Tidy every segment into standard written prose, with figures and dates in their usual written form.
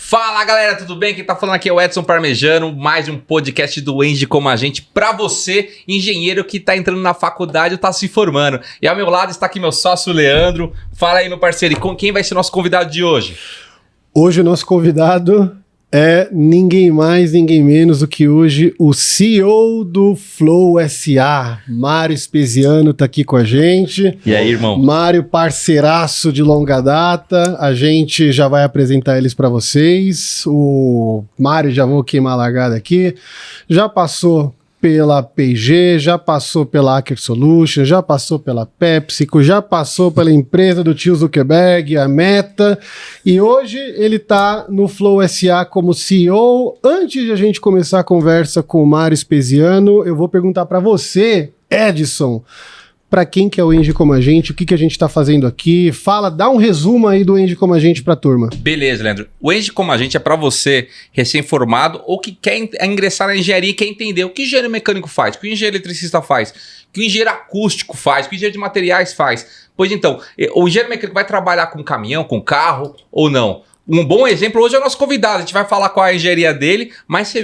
Fala galera, tudo bem? Quem tá falando aqui é o Edson Parmejano, mais um podcast do Engie Como a Gente pra você, engenheiro que tá entrando na faculdade ou tá se formando. E ao meu lado está aqui meu sócio Leandro. Fala aí, meu parceiro, e quem vai ser nosso convidado de hoje? Hoje o nosso convidado é ninguém mais, ninguém menos do que hoje o CEO do Flow SA, Mário Speziano, tá aqui com a gente. E aí, irmão? Mário, parceiraço de longa data, a gente já vai apresentar eles para vocês. O Mário, já vou queimar a largada aqui, já passou pela P&G, já passou pela Aker Solutions, já passou pela PepsiCo, já passou pela empresa do tio Zuckerberg, a Meta, e hoje ele está no Flow SA como CEO. Antes de a gente começar a conversa com o Mário Speziano, eu vou perguntar para você, Edson, para quem que é o Engie Como a Gente, o que a gente está fazendo aqui, dá um resumo aí do Engie Como a Gente para a turma. Beleza, Leandro. O Engie Como a Gente é para você recém-formado ou que quer ingressar na engenharia e quer entender o que o engenheiro mecânico faz, o que o engenheiro eletricista faz, o que o engenheiro acústico faz, o que o engenheiro de materiais faz. Pois então, o engenheiro mecânico vai trabalhar com caminhão, com carro ou não? Um bom exemplo hoje é o nosso convidado, a gente vai falar qual é a engenharia dele, mas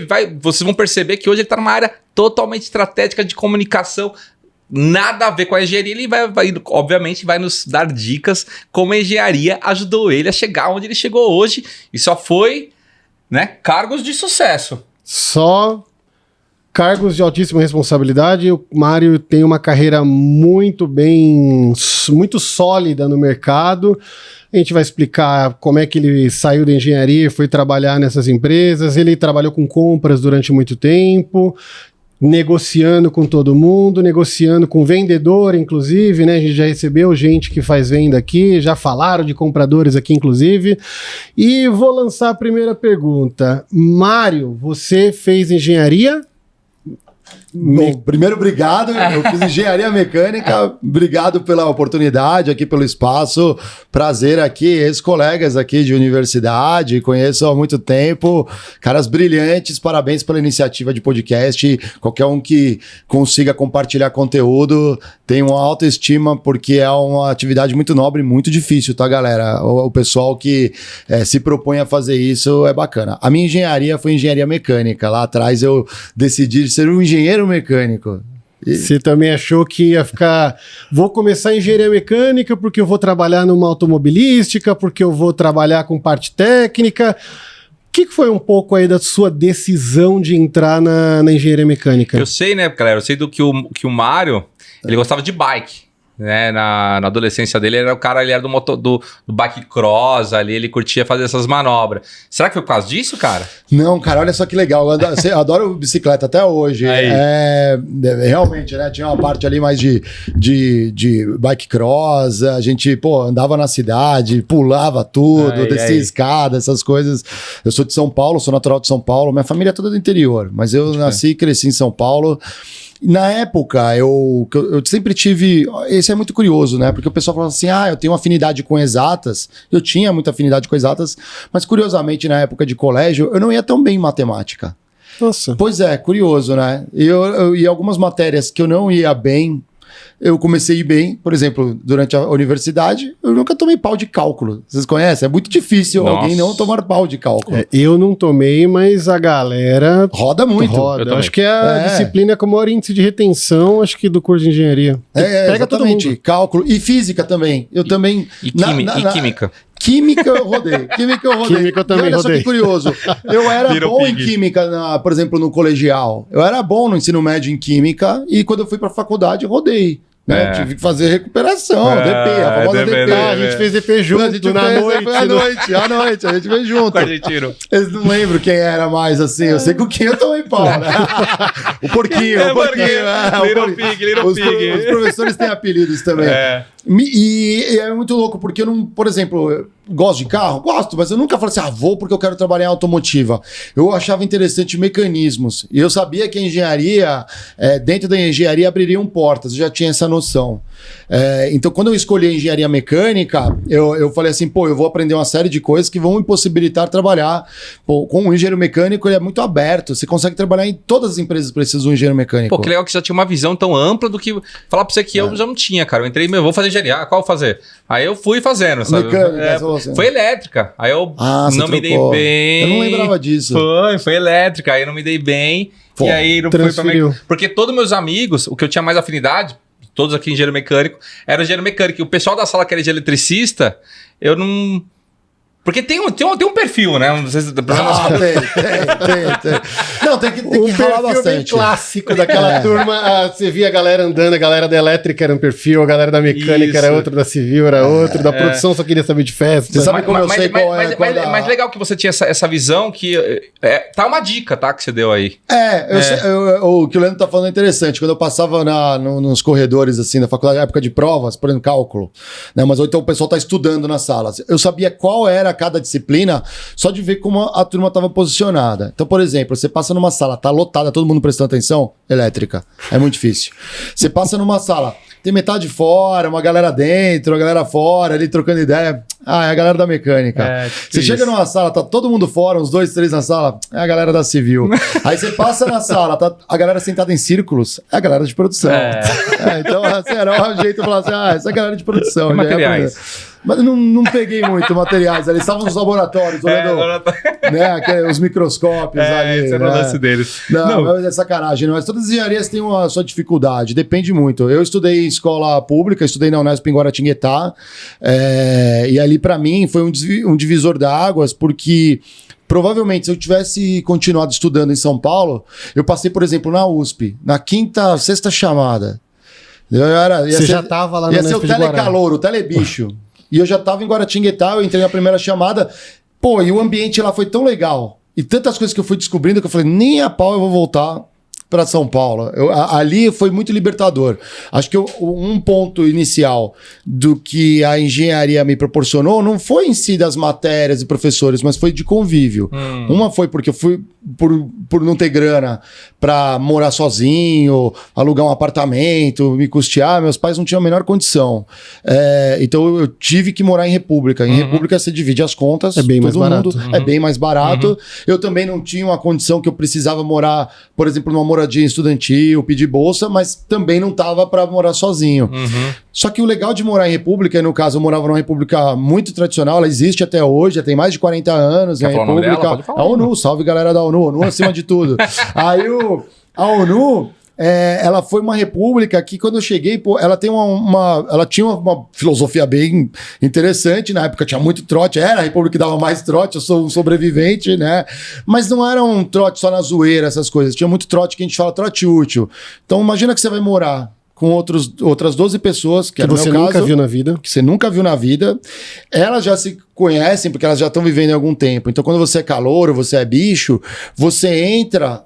vocês vão perceber que hoje ele está numa área totalmente estratégica de comunicação, nada a ver com a engenharia. Ele obviamente vai nos dar dicas como a engenharia ajudou ele a chegar onde ele chegou hoje, e só foi, né, cargos de sucesso. Só cargos de altíssima responsabilidade. O Mário tem uma carreira muito sólida no mercado. A gente vai explicar como é que ele saiu da engenharia e foi trabalhar nessas empresas. Ele trabalhou com compras durante muito tempo, negociando com todo mundo, negociando com vendedor, inclusive, né? A gente já recebeu gente que faz venda aqui, já falaram de compradores aqui, inclusive. E vou lançar a primeira pergunta. Mário, você fez engenharia? Bom, primeiro, obrigado. Eu fiz engenharia mecânica. Obrigado pela oportunidade aqui, pelo espaço. Prazer aqui, ex-colegas aqui de universidade. Conheço há muito tempo. Caras brilhantes. Parabéns pela iniciativa de podcast. Qualquer um que consiga compartilhar conteúdo tem uma autoestima, porque é uma atividade muito nobre e muito difícil, tá, galera? O pessoal que se propõe a fazer isso é bacana. A minha engenharia foi engenharia mecânica. Lá atrás eu decidi ser um engenheiro mecânico. Você também achou que ia ficar... Vou começar a engenharia mecânica porque eu vou trabalhar numa automobilística, porque eu vou trabalhar com parte técnica. O que foi um pouco aí da sua decisão de entrar na engenharia mecânica? Eu sei, né, galera? Eu sei que o Mário, ele gostava de bike. Né, na adolescência dele, ele era do bike cross ali, ele curtia fazer essas manobras. Será que foi por causa disso, cara? Não, cara, olha só que legal. Eu adoro bicicleta até hoje. Realmente, né? Tinha uma parte ali mais de bike cross. A gente, andava na cidade, pulava tudo, descia escada, essas coisas. Eu sou de São Paulo, sou natural de São Paulo. Minha família é toda do interior, mas eu nasci e cresci em São Paulo. Na época, eu sempre tive... Esse é muito curioso, né? Porque o pessoal fala assim, eu tenho afinidade com exatas. Eu tinha muita afinidade com exatas, mas curiosamente, na época de colégio, eu não ia tão bem em matemática. Nossa. Pois é, curioso, né? E algumas matérias que eu não ia bem, eu comecei a ir bem. Por exemplo, durante a universidade, eu nunca tomei pau de cálculo. Vocês conhecem? É muito difícil alguém não tomar pau de cálculo. Eu não tomei, mas a galera... Roda muito. Eu acho que é a disciplina com o maior índice de retenção, acho que do curso de engenharia. Pega todo mundo. Cálculo e física também. Eu também... E química? Química eu rodei. Química eu também rodei. Olha só que curioso. Eu era bom em química, por exemplo, no colegial. Eu era bom no ensino médio em química e quando eu fui pra faculdade, eu rodei. Né? Tive que fazer recuperação, DP, a famosa DP. A gente fez DP junto, à noite, a gente fez junto. Eles não lembram quem era mais assim, eu sei com quem eu tomei pau, né? O porquinho. Little Pig. Os professores têm apelidos também. E é muito louco, porque eu não, por exemplo, eu gosto de carro? Gosto, mas eu nunca falei assim, vou porque eu quero trabalhar em automotiva. Eu achava interessante mecanismos. E eu sabia que a engenharia, dentro da engenharia, abririam portas. Eu já tinha essa noção. Então, quando eu escolhi a engenharia mecânica, eu falei assim, pô, eu vou aprender uma série de coisas que vão me possibilitar trabalhar. Pô, com um engenheiro mecânico, ele é muito aberto. Você consegue trabalhar em todas as empresas que precisam de um engenheiro mecânico. Pô, que legal que você já tinha uma visão tão ampla do que... Falar pra você que eu já não tinha, cara. Eu entrei, vou fazer engenharia. Qual fazer? Aí eu fui fazendo, sabe? Mecânica, foi elétrica. Aí eu não me dei bem. Eu não lembrava disso. Foi elétrica. Aí eu não me dei bem. E aí não foi pra mim. Porque todos meus amigos, o que eu tinha mais afinidade, todos aqui engenheiro mecânico, era engenheiro mecânico. E o pessoal da sala que era de eletricista, eu não... Porque tem um perfil, né? Não sei se... tem. Não, tem que falar bastante. Bem clássico daquela turma. Você via a galera andando, a galera da elétrica era um perfil, a galera da mecânica era outro, da civil era outro, da produção só queria saber de festa. Você sabe como eu sei qual é? Mas legal que você tinha essa visão que... tá uma dica, tá? Que você deu aí. O que o Leandro tá falando é interessante. Quando eu passava nos corredores, assim, da faculdade, na época de provas, por exemplo, cálculo, né? Mas ou então o pessoal tá estudando nas salas. Eu sabia qual era cada disciplina só de ver como a turma estava posicionada. Então, por exemplo, você passa numa sala, tá lotada, todo mundo prestando atenção, elétrica. É muito difícil. Você passa numa sala, tem metade fora, uma galera dentro, uma galera fora, ali trocando ideia. É a galera da mecânica. Você chega numa sala, tá todo mundo fora, uns 2, 3 na sala, é a galera da civil. Aí você passa na sala, tá a galera sentada em círculos, é a galera de produção. Então, assim, era um jeito de falar assim, essa é a galera de produção. Materiais. Mas não peguei muito materiais. Eles estavam nos laboratórios, olhando os microscópios ali. Esse era o lance deles. Não, mas é sacanagem. Mas todas as engenharias têm a sua dificuldade. Depende muito. Eu estudei em escola pública, estudei na Unesp em Guaratinguetá. E ali, para mim, foi um divisor de águas, porque... Provavelmente, se eu tivesse continuado estudando em São Paulo, eu passei, por exemplo, na USP, na sexta chamada. Você já estava lá no Ia ser o telecalor, o telebicho. E eu já estava em Guaratinguetá, eu entrei na primeira chamada. Pô, e o ambiente lá foi tão legal. E tantas coisas que eu fui descobrindo que eu falei, nem a pau eu vou voltar para São Paulo. Ali foi muito libertador. Acho que um ponto inicial do que a engenharia me proporcionou não foi em si das matérias e professores, mas foi de convívio. Uma foi porque eu fui, por não ter grana para morar sozinho, alugar um apartamento, me custear, meus pais não tinham a menor condição. Então eu tive que morar em República. Em República você divide as contas, é bem mais barato. É bem mais barato. Eu também não tinha uma condição que eu precisava morar, por exemplo, numa moradia estudantil, pedir bolsa, mas também não tava para morar sozinho. Só que o legal de morar em República, e no caso eu morava numa República muito tradicional, ela existe até hoje, já tem mais de 40 anos, né? República, a ONU, salve galera da ONU, ONU acima de tudo. Aí a ONU, ela foi uma república que quando eu cheguei, pô, ela tem ela tinha uma filosofia bem interessante, na época tinha muito trote, era a república que dava mais trote, eu sou um sobrevivente, né? Mas não era um trote só na zoeira, essas coisas, tinha muito trote que a gente fala trote útil. Então imagina que você vai morar com outras 12 pessoas, que era o meu caso, nunca viu na vida. Que você nunca viu na vida. Elas já se conhecem, porque elas já estão vivendo há algum tempo. Então, quando você é calouro, você é bicho, você entra,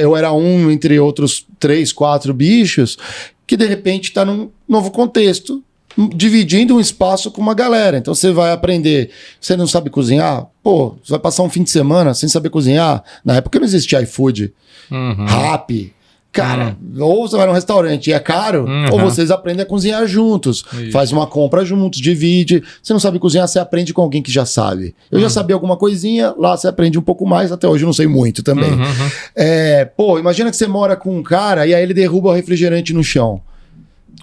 eu era um entre outros 3, 4 bichos, que de repente está num novo contexto, dividindo um espaço com uma galera. Então você vai aprender, você não sabe cozinhar? Pô, você vai passar um fim de semana sem saber cozinhar? Na época não existia iFood, Rappi. Cara, ou você vai num restaurante e é caro, ou vocês aprendem a cozinhar juntos. Isso. Faz uma compra juntos, divide. Você não sabe cozinhar, você aprende com alguém que já sabe. Eu já sabia alguma coisinha, lá você aprende um pouco mais, até hoje eu não sei muito também. Pô, imagina que você mora com um cara e aí ele derruba o refrigerante no chão.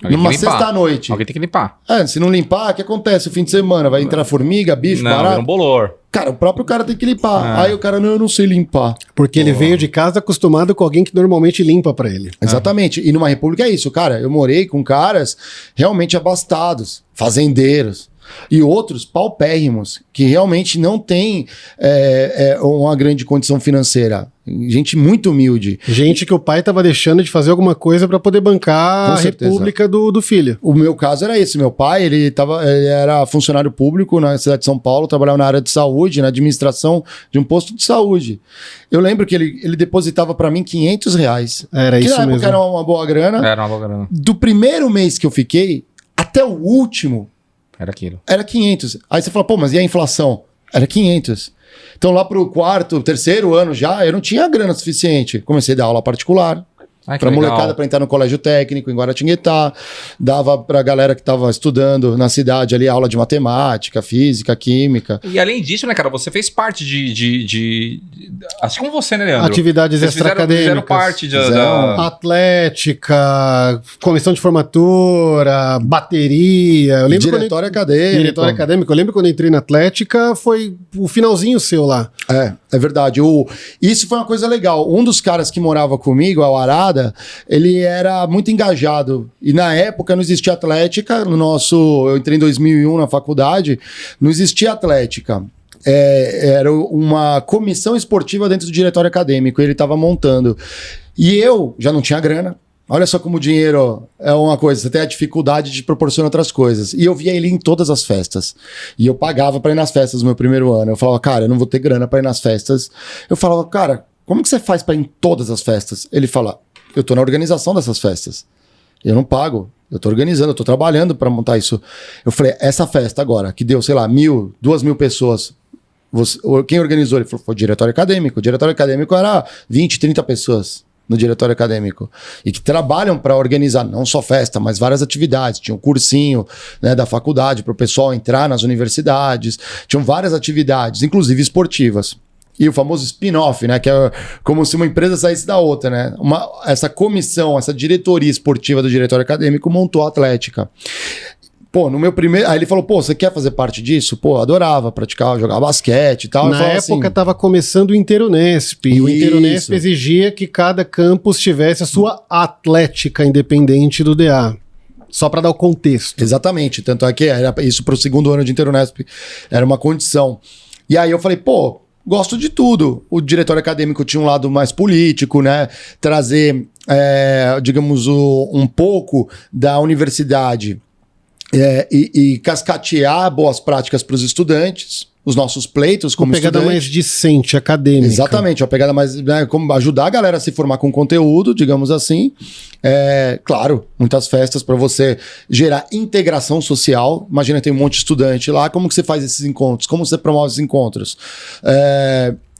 Numa sexta-noite. Alguém tem que limpar. Se não limpar, o que acontece? O fim de semana vai entrar formiga, bicho, barato? Não, bolor. Cara, o próprio cara tem que limpar. Aí o cara, eu não sei limpar. Porque ele veio de casa acostumado com alguém que normalmente limpa pra ele. Exatamente. E numa república é isso, cara. Eu morei com caras realmente abastados, fazendeiros. E outros paupérrimos, que realmente não têm uma grande condição financeira. Gente muito humilde. Gente que o pai estava deixando de fazer alguma coisa para poder bancar a república do filho. O meu caso era esse. Meu pai, ele era funcionário público na cidade de São Paulo, trabalhava na área de saúde, na administração de um posto de saúde. Eu lembro que ele depositava para mim R$500. Era isso mesmo. Na época era uma boa grana. Era uma boa grana. Do primeiro mês que eu fiquei, até o último, era aquilo. Era 500. Aí você fala, pô, mas e a inflação? Era 500. Então lá pro terceiro ano já, eu não tinha grana suficiente. Comecei a dar aula particular. Ai, que pra legal. molecada pra entrar no colégio técnico em Guaratinguetá, dava pra galera que tava estudando na cidade ali aula de matemática, física, química. E além disso, né, cara, você fez parte assim como você, né, Leandro? Atividades Vocês extra-acadêmicas. fizeram parte Fizeram. Atlética, comissão de formatura, bateria. Eu lembro Diretório acadêmico. Diretório acadêmico. Eu lembro quando eu entrei na Atlética, foi o finalzinho seu lá. É verdade. Isso foi uma coisa legal. Um dos caras que morava comigo, o Arada, ele era muito engajado. E na época não existia Atlética. Eu entrei em 2001 na faculdade, não existia Atlética. Era uma comissão esportiva dentro do diretório acadêmico. Ele estava montando. E eu já não tinha grana. Olha só como o dinheiro é uma coisa, você tem a dificuldade de proporcionar outras coisas. E eu via ele em todas as festas. E eu pagava para ir nas festas no meu primeiro ano. Eu falava, cara, eu não vou ter grana para ir nas festas. Eu falava, cara, como que você faz para ir em todas as festas? Ele fala, eu tô na organização dessas festas. Eu não pago, eu tô organizando, eu tô trabalhando para montar isso. Eu falei, essa festa agora, que deu, sei lá, 1.000, 2.000 pessoas. Quem organizou? Ele falou, foi o diretório acadêmico. O diretório acadêmico era 20, 30 pessoas. No diretório acadêmico, e que trabalham para organizar não só festa, mas várias atividades. Tinha um cursinho, né, da faculdade para o pessoal entrar nas universidades, tinham várias atividades, inclusive esportivas. E o famoso spin-off, né, que é como se uma empresa saísse da outra, né? Essa comissão, essa diretoria esportiva do diretório acadêmico montou a Atlética. Pô, no meu primeiro... Aí ele falou, pô, você quer fazer parte disso? Pô, adorava praticar, jogar basquete e tal. Na época estava começando o Interunesp. E o Interunesp exigia que cada campus tivesse a sua Atlética independente do DA. Só para dar o contexto. Exatamente. Tanto é que era isso para o segundo ano de Interunesp. Era uma condição. E aí eu falei, pô, gosto de tudo. O diretório acadêmico tinha um lado mais político, né? Trazer, digamos, um pouco da universidade... e cascatear boas práticas para os estudantes, os nossos pleitos como estudante. Uma pegada mais decente, acadêmica. Exatamente, uma pegada mais... Né, como ajudar a galera a se formar com conteúdo, digamos assim. Claro, muitas festas para você gerar integração social. Imagina, tem um monte de estudante lá, como que você faz esses encontros? Como você promove esses encontros?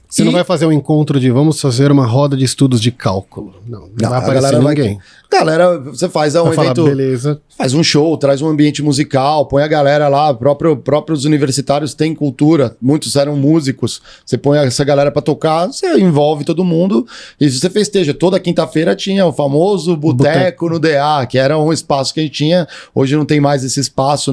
Você não vai fazer um encontro de vamos fazer uma roda de estudos de cálculo. Não vai aparecer ninguém. Galera, você faz um evento, beleza. Faz um show, traz um ambiente musical, põe a galera lá, próprios universitários têm cultura, muitos eram músicos, você põe essa galera pra tocar, você envolve todo mundo e você festeja. Toda quinta-feira tinha o famoso boteco no DA, que era um espaço que a gente tinha, hoje não tem mais esse espaço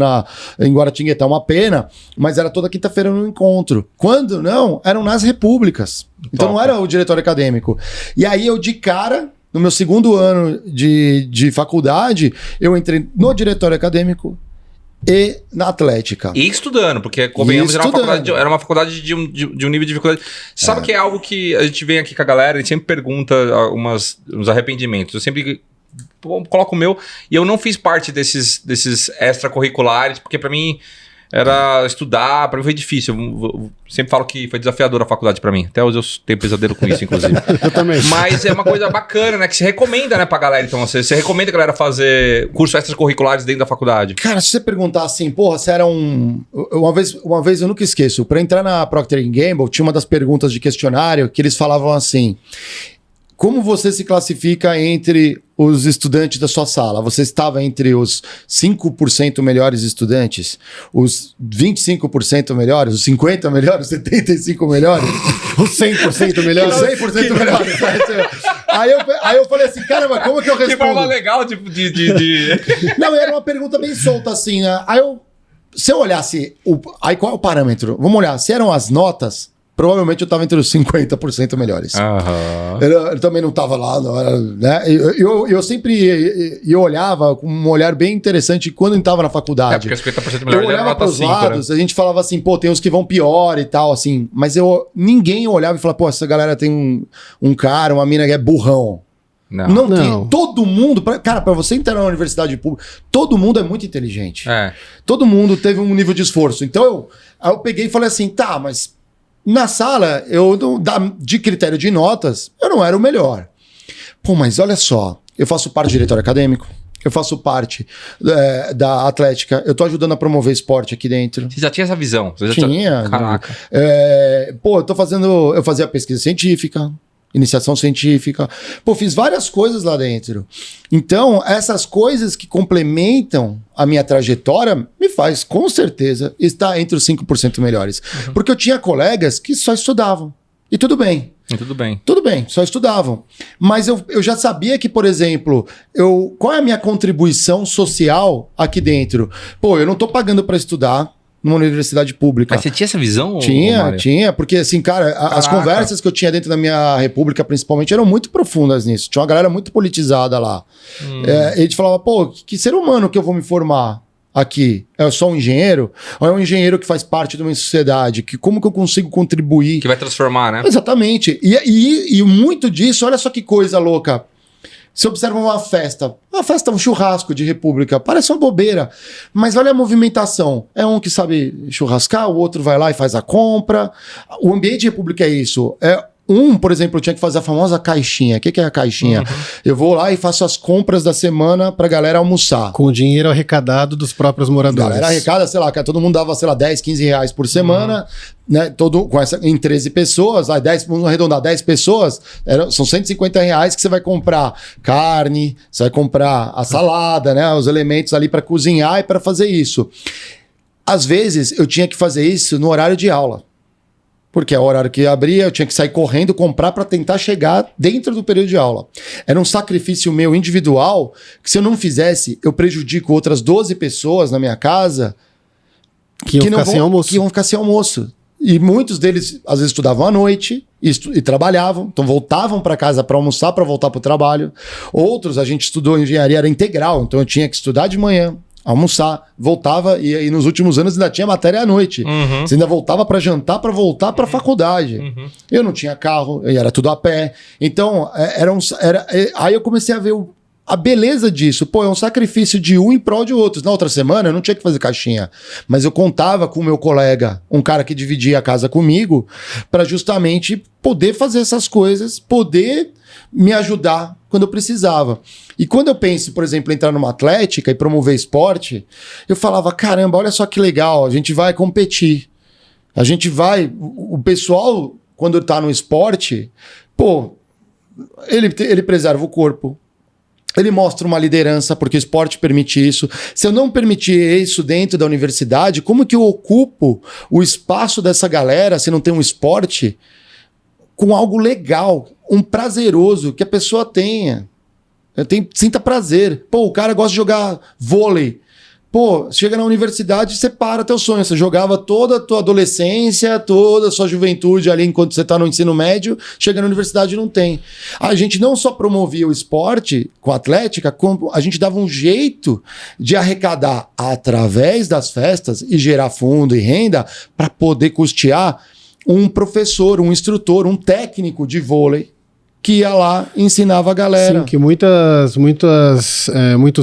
em Guaratinguetá, é uma pena, mas era toda quinta-feira no encontro. Quando não, eram nas repúblicas, então não era o diretório acadêmico. E aí eu de cara... No meu segundo ano de faculdade, eu entrei no diretório acadêmico e na Atlética. E estudando, porque convenhamos, era uma faculdade de um nível de dificuldade. Sabe que é algo que a gente vem aqui com a galera, a gente sempre pergunta uns arrependimentos. Eu sempre coloco o meu, e eu não fiz parte desses extracurriculares, porque pra mim... Era estudar, pra mim foi difícil. Eu sempre falo que foi desafiadora a faculdade pra mim. Até hoje eu tenho pesadelo com isso, inclusive. Eu também. Mas é uma coisa bacana, né? Que se recomenda, né, pra galera. Então, você recomenda a galera fazer cursos extracurriculares dentro da faculdade? Cara, se você perguntar assim, porra, você era Uma vez eu nunca esqueço, pra entrar na Procter & Gamble, tinha uma das perguntas de questionário que eles falavam assim... Como você se classifica entre os estudantes da sua sala? Você estava entre os 5% melhores estudantes? Os 25% melhores? Os 50% melhores? Os 75% melhores? Os 100% melhores? Os 100% melhores. Aí eu falei assim, caramba, como que eu respondo? Que forma legal de... Não, era uma pergunta bem solta assim, né? Se eu olhasse... Aí qual é o parâmetro? Vamos olhar. Se eram as notas... Provavelmente eu estava entre os 50% melhores. Eu também não estava lá, não era, né? Eu sempre olhava com um olhar bem interessante quando eu estava na faculdade. Porque 50% melhores eu olhava para os lados, né? A gente falava assim, pô, tem uns que vão pior e tal, assim. Mas ninguém olhava e falava, pô, essa galera tem um cara, uma mina que é burrão. Não tem. Todo mundo... Cara, pra você entrar na universidade pública, todo mundo é muito inteligente. Todo mundo teve um nível de esforço. Então, eu peguei e falei assim, tá, mas... Na sala, de critério de notas, eu não era o melhor. Pô, mas olha só, eu faço parte do diretório acadêmico, eu faço parte da Atlética, eu tô ajudando a promover esporte aqui dentro. Você já tinha essa visão? Tinha. Caraca. Pô, eu fazia pesquisa científica, iniciação científica. Pô, fiz várias coisas lá dentro. Então, essas coisas que complementam a minha trajetória me faz, com certeza, estar entre os 5% melhores. Porque eu tinha colegas que só estudavam. E tudo bem. Tudo bem. Tudo bem, só estudavam. Mas eu já sabia que, por exemplo, qual é a minha contribuição social aqui dentro? Pô, eu não tô pagando para estudar numa universidade pública. Mas você tinha essa visão? Tinha, porque assim, cara, as conversas que eu tinha dentro da minha república, principalmente, eram muito profundas nisso. Tinha uma galera muito politizada lá. E a gente falava, pô, que ser humano que eu vou me formar aqui? É só um engenheiro? Ou é um engenheiro que faz parte de uma sociedade? Como que eu consigo contribuir? Que vai transformar, né? Exatamente. E muito disso, olha só que coisa louca. Você observa uma festa, um churrasco de república, parece uma bobeira, mas olha a movimentação. É um que sabe churrascar, o outro vai lá e faz a compra. O ambiente de república é isso. Por exemplo, tinha que fazer a famosa caixinha. O que é a caixinha? Eu vou lá e faço as compras da semana pra galera almoçar. Com o dinheiro arrecadado dos próprios moradores. Galera arrecada, sei lá, todo mundo dava, sei lá, 10, 15 reais por semana, né? Em 13 pessoas, aí 10, vamos arredondar, 10 pessoas, são 150 reais que você vai comprar carne, você vai comprar a salada, né? Os elementos ali pra cozinhar e pra fazer isso. Às vezes, eu tinha que fazer isso no horário de aula. Porque é o horário que abria, eu tinha que sair correndo, comprar para tentar chegar dentro do período de aula. Era um sacrifício meu individual, que se eu não fizesse, eu prejudico outras 12 pessoas na minha casa que iam ficar sem almoço. E muitos deles, às vezes, estudavam à noite e trabalhavam, então voltavam para casa para almoçar, para voltar para o trabalho. Outros, a gente estudou engenharia, era integral, então eu tinha que estudar de manhã, almoçar, voltava e nos últimos anos ainda tinha matéria à noite. Você ainda voltava para jantar para voltar para a faculdade. Eu não tinha carro, era tudo a pé. Então, aí eu comecei a ver a beleza disso. Pô, é um sacrifício de um em prol de outros. Na outra semana eu não tinha que fazer caixinha, mas eu contava com o meu colega, um cara que dividia a casa comigo, para justamente poder fazer essas coisas, poder me ajudar quando eu precisava. E quando eu penso, por exemplo, em entrar numa atlética e promover esporte, eu falava, caramba, olha só que legal, a gente vai competir. A gente vai... O pessoal, quando tá no esporte, pô, ele preserva o corpo. Ele mostra uma liderança, porque o esporte permite isso. Se eu não permitir isso dentro da universidade, como que eu ocupo o espaço dessa galera, se não tem um esporte, com algo legal, um prazeroso, que a pessoa tenha. Sinta prazer. Pô, o cara gosta de jogar vôlei. Pô, chega na universidade, você para teu sonho. Você jogava toda a tua adolescência, toda a sua juventude ali enquanto você tá no ensino médio, chega na universidade e não tem. A gente não só promovia o esporte com a atlética, como a gente dava um jeito de arrecadar através das festas e gerar fundo e renda para poder custear um professor, um instrutor, um técnico de vôlei que ia lá e ensinava a galera. Sim, que muitos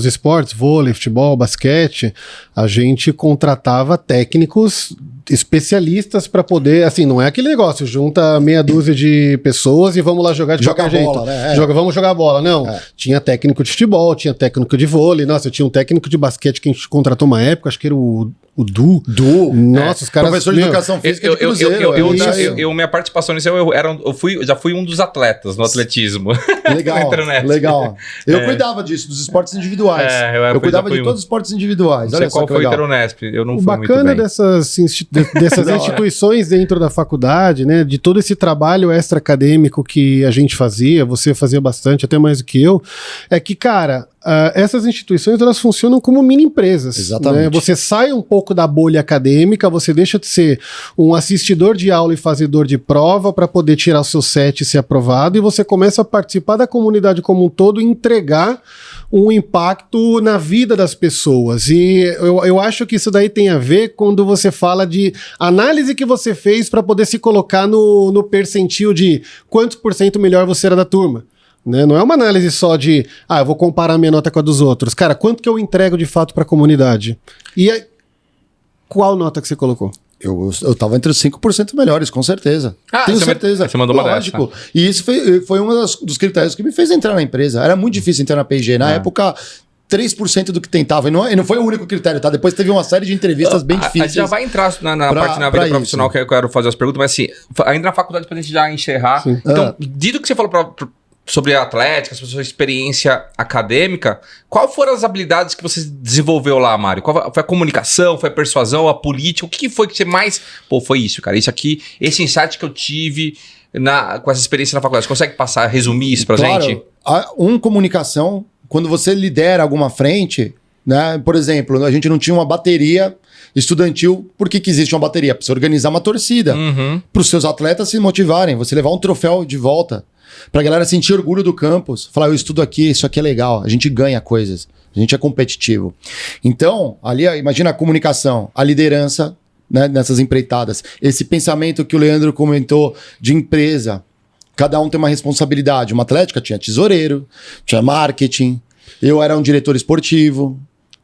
esportes, vôlei, futebol, basquete, a gente contratava técnicos especialistas para poder, assim, não é aquele negócio, junta meia dúzia de pessoas e vamos lá jogar de qualquer jeito. Bola, né? Vamos jogar bola, não. Tinha técnico de futebol, tinha técnico de vôlei, nossa, eu tinha um técnico de basquete que a gente contratou uma época, acho que era o Du. Nossa, os caras... Professor de educação física de Cruzeiro. Minha participação nisso, já fui um dos atletas no atletismo. Legal. Eu cuidava disso, dos esportes individuais. Eu cuidava de todos os esportes individuais. Não sei qual foi o Interunesp, eu não fui muito bem. O bacana dessas instituições dentro da faculdade, né, de todo esse trabalho extra-acadêmico que a gente fazia, você fazia bastante, até mais do que eu, é que, cara... essas instituições, elas funcionam como mini empresas. Exatamente. Né? Você sai um pouco da bolha acadêmica, você deixa de ser um assistidor de aula e fazedor de prova para poder tirar o seu set e ser aprovado, e você começa a participar da comunidade como um todo e entregar um impacto na vida das pessoas. E eu acho que isso daí tem a ver quando você fala de análise que você fez para poder se colocar no percentil de quantos por cento melhor você era da turma. Né? Não é uma análise só de, eu vou comparar minha nota com a dos outros. Cara, quanto que eu entrego de fato para a comunidade? E qual nota que você colocou? Eu tava entre os 5% melhores, com certeza. Tenho certeza. Você mandou uma Lógico. dessa. E isso foi um dos critérios que me fez entrar na empresa. Era muito difícil entrar na P&G. Na época, 3% do que tentava. E não foi o único critério, tá? Depois teve uma série de entrevistas bem difíceis. A gente já vai entrar na parte na vida profissional que eu quero fazer as perguntas, mas assim, ainda na faculdade pra gente já encerrar. Sim. Então, dito que você falou sobre a atlética, sobre a sua experiência acadêmica, qual foram as habilidades que você desenvolveu lá, Mário? Qual foi a comunicação, foi a persuasão, a política? O que foi que você mais... Pô, foi isso, cara. Isso aqui, esse insight que eu tive com essa experiência na faculdade. Você consegue resumir isso pra gente? Comunicação, quando você lidera alguma frente, né? Por exemplo, a gente não tinha uma bateria estudantil. Por que existe uma bateria? Para você organizar uma torcida. Para os seus atletas se motivarem, você levar um troféu de volta. Pra galera sentir orgulho do campus. Falar, eu estudo aqui, isso aqui é legal. A gente ganha coisas. A gente é competitivo. Então, ali, imagina a comunicação, a liderança, né, nessas empreitadas. Esse pensamento que o Leandro comentou de empresa. Cada um tem uma responsabilidade. Uma atlética tinha tesoureiro, tinha marketing. Eu era um diretor esportivo.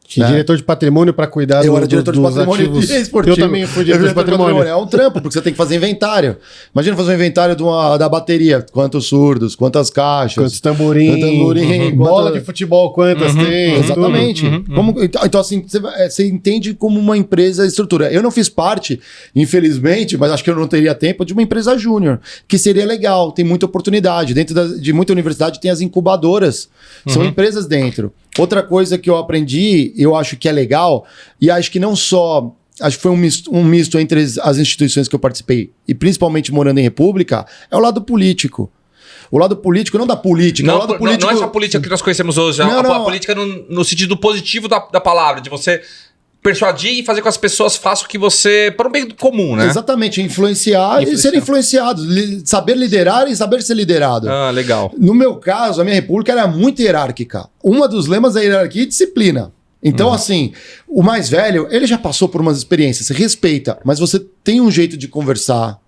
Tinha diretor de patrimônio para cuidar Eu era diretor de patrimônio e esportivo. Eu também fui diretor de patrimônio. É um trampo, porque você tem que fazer inventário. Imagina fazer um inventário da bateria. Quantos surdos, quantas caixas. Quantos tamborim. Bola de futebol, quantas tem. Exatamente. Então, assim, você entende como uma empresa estrutura. Eu não fiz parte, infelizmente, mas acho que eu não teria tempo, de uma empresa júnior, que seria legal, tem muita oportunidade. Dentro de muita universidade tem as incubadoras. São empresas dentro. Outra coisa que eu aprendi, eu acho que é legal, e acho que não só... Acho que foi um misto entre as instituições que eu participei, e principalmente morando em república, é o lado político. O lado político, não da política. Não, o lado político... não é essa política que nós conhecemos hoje, a política no sentido positivo da palavra, de você persuadir e fazer com que as pessoas façam o que você... para um bem comum, né? Exatamente, influenciar e ser influenciado. Saber liderar e saber ser liderado. Ah, legal. No meu caso, a minha república era muito hierárquica. Um dos lemas da hierarquia é disciplina. Então, assim, o mais velho, ele já passou por umas experiências, respeita, mas você tem um jeito de conversar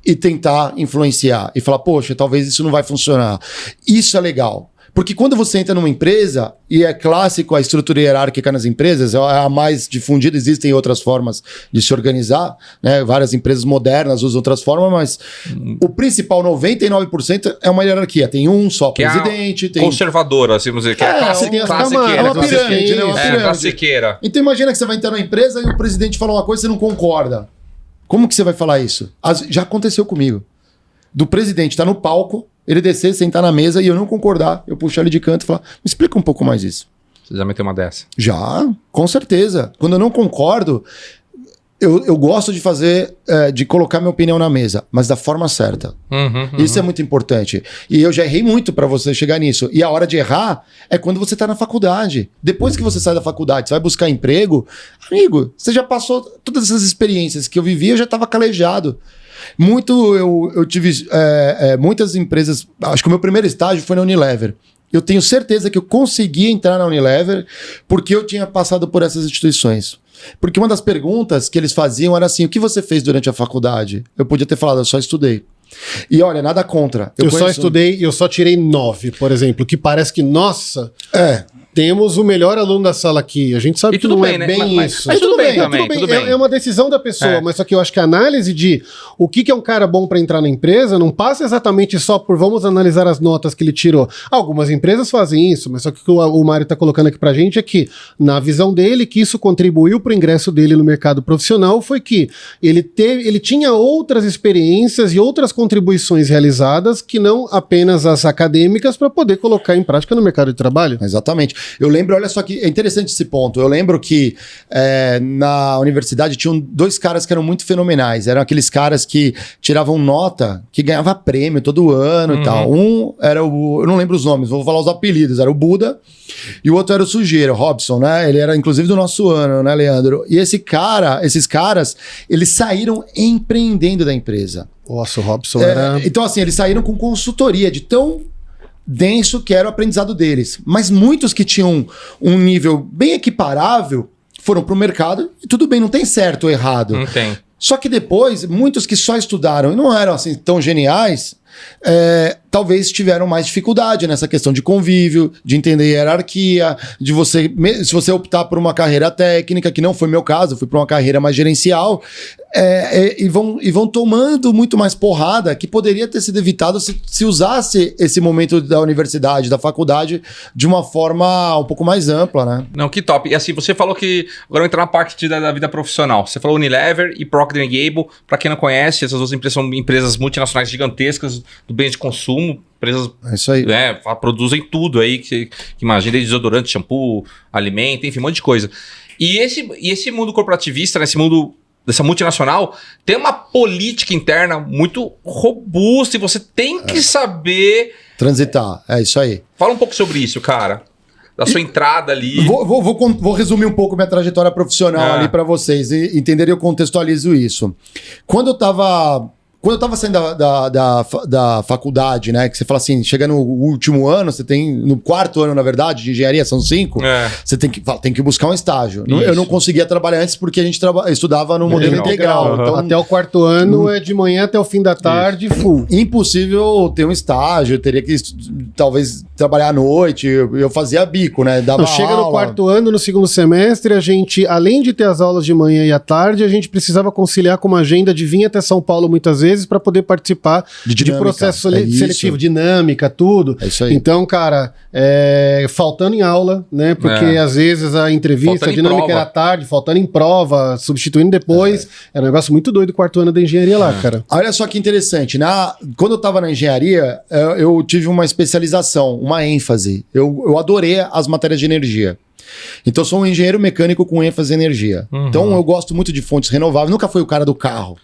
e tentar influenciar e falar, poxa, talvez isso não vai funcionar. Isso é legal. Porque quando você entra numa empresa, e é clássico a estrutura hierárquica nas empresas, é a mais difundida, existem outras formas de se organizar, né? Várias empresas modernas usam outras formas, mas o principal, 99%, é uma hierarquia. Tem um só presidente. Tem conservadora, assim, vamos dizer, que é uma pirâmide, né? Uma pirâmide. Classiqueira. Então imagina que você vai entrar numa empresa e o presidente fala uma coisa e você não concorda. Como que você vai falar isso? Já aconteceu comigo. Do presidente estar no palco, ele descer, sentar na mesa e eu não concordar, eu puxar ele de canto e falar, me explica um pouco mais isso. Você já meteu uma dessa? Já, com certeza. Quando eu não concordo, eu gosto de fazer, de colocar minha opinião na mesa, mas da forma certa. Isso é muito importante. E eu já errei muito para você chegar nisso. E a hora de errar é quando você tá na faculdade. Depois que você sai da faculdade, você vai buscar emprego, amigo, você já passou todas essas experiências que eu vivi, eu já estava calejado. Eu tive muitas empresas. Acho que o meu primeiro estágio foi na Unilever. Eu tenho certeza que eu consegui entrar na Unilever porque eu tinha passado por essas instituições. Porque uma das perguntas que eles faziam era assim: o que você fez durante a faculdade? Eu podia ter falado, eu só estudei. E olha, nada contra. Eu só estudei e eu só tirei 9, por exemplo, que parece que, nossa, temos o melhor aluno da sala aqui. A gente sabe que não é bem isso. Mas tudo bem também. Tudo bem. É uma decisão da pessoa, mas só que eu acho que a análise de o que é um cara bom para entrar na empresa não passa exatamente só por vamos analisar as notas que ele tirou. Algumas empresas fazem isso, mas só que o Mário tá colocando aqui pra gente é que, na visão dele, que isso contribuiu pro ingresso dele no mercado profissional foi que ele tinha outras experiências e outras contribuições realizadas que não apenas as acadêmicas para poder colocar em prática no mercado de trabalho. Exatamente. Eu lembro, olha só que é interessante esse ponto. Eu lembro que na universidade tinham 2 caras que eram muito fenomenais. Eram aqueles caras que tiravam nota, que ganhava prêmio todo ano e tal. Um era eu não lembro os nomes, vou falar os apelidos. Era o Buda e o outro era o Sujeira, o Robson, né? Ele era inclusive do nosso ano, né, Leandro? E esses caras, eles saíram empreendendo da empresa. Nossa, o Robson era... Então, assim, eles saíram com consultoria de tão denso que era o aprendizado deles. Mas muitos que tinham um nível bem equiparável foram para o mercado e tudo bem, não tem certo ou errado. Não tem. Só que depois, muitos que só estudaram e não eram assim tão geniais, talvez tiveram mais dificuldade nessa questão de convívio, de entender hierarquia, de você, se você optar por uma carreira técnica, que não foi meu caso, eu fui para uma carreira mais gerencial, e vão tomando muito mais porrada, que poderia ter sido evitado se usasse esse momento da universidade, da faculdade, de uma forma um pouco mais ampla, né? Não, que top. E assim, você falou que... Agora vou entrar na parte da vida profissional. Você falou Unilever e Procter & Gamble. Para quem não conhece, essas duas empresas são empresas multinacionais gigantescas do bem de consumo. Empresas isso aí. Produzem tudo aí, que imagina, desde desodorante, shampoo, alimento, enfim, um monte de coisa. E esse mundo corporativista, né, esse mundo dessa multinacional, tem uma política interna muito robusta e você tem que saber... Transitar, é isso aí. Fala um pouco sobre isso, cara. Da sua entrada ali. Vou resumir um pouco minha trajetória profissional ali para vocês e entenderem, eu contextualizo isso. Quando eu tava saindo da faculdade, né? Que você fala assim, chega no último ano, você tem... No quarto ano, na verdade, de engenharia, são 5. Você tem que buscar um estágio. Isso. Eu não conseguia trabalhar antes porque a gente estudava no modelo integral. Então, até o quarto ano é de manhã até o fim da tarde, full. Impossível ter um estágio, eu teria que talvez trabalhar à noite. Eu fazia bico, né? Chega no quarto ano, no segundo semestre, a gente, além de ter as aulas de manhã e à tarde, a gente precisava conciliar com uma agenda de vir até São Paulo muitas vezes para poder participar de processo seletivo, dinâmica, tudo. É isso aí. Então, cara, faltando em aula, né? Porque às vezes a entrevista, a dinâmica era tarde, faltando em prova, substituindo depois. Era um negócio muito doido o quarto ano da engenharia lá, cara. Olha só que interessante. Quando eu estava na engenharia, eu tive uma especialização, uma ênfase. Eu adorei as matérias de energia. Então, eu sou um engenheiro mecânico com ênfase em energia. Então, eu gosto muito de fontes renováveis. Nunca fui o cara do carro.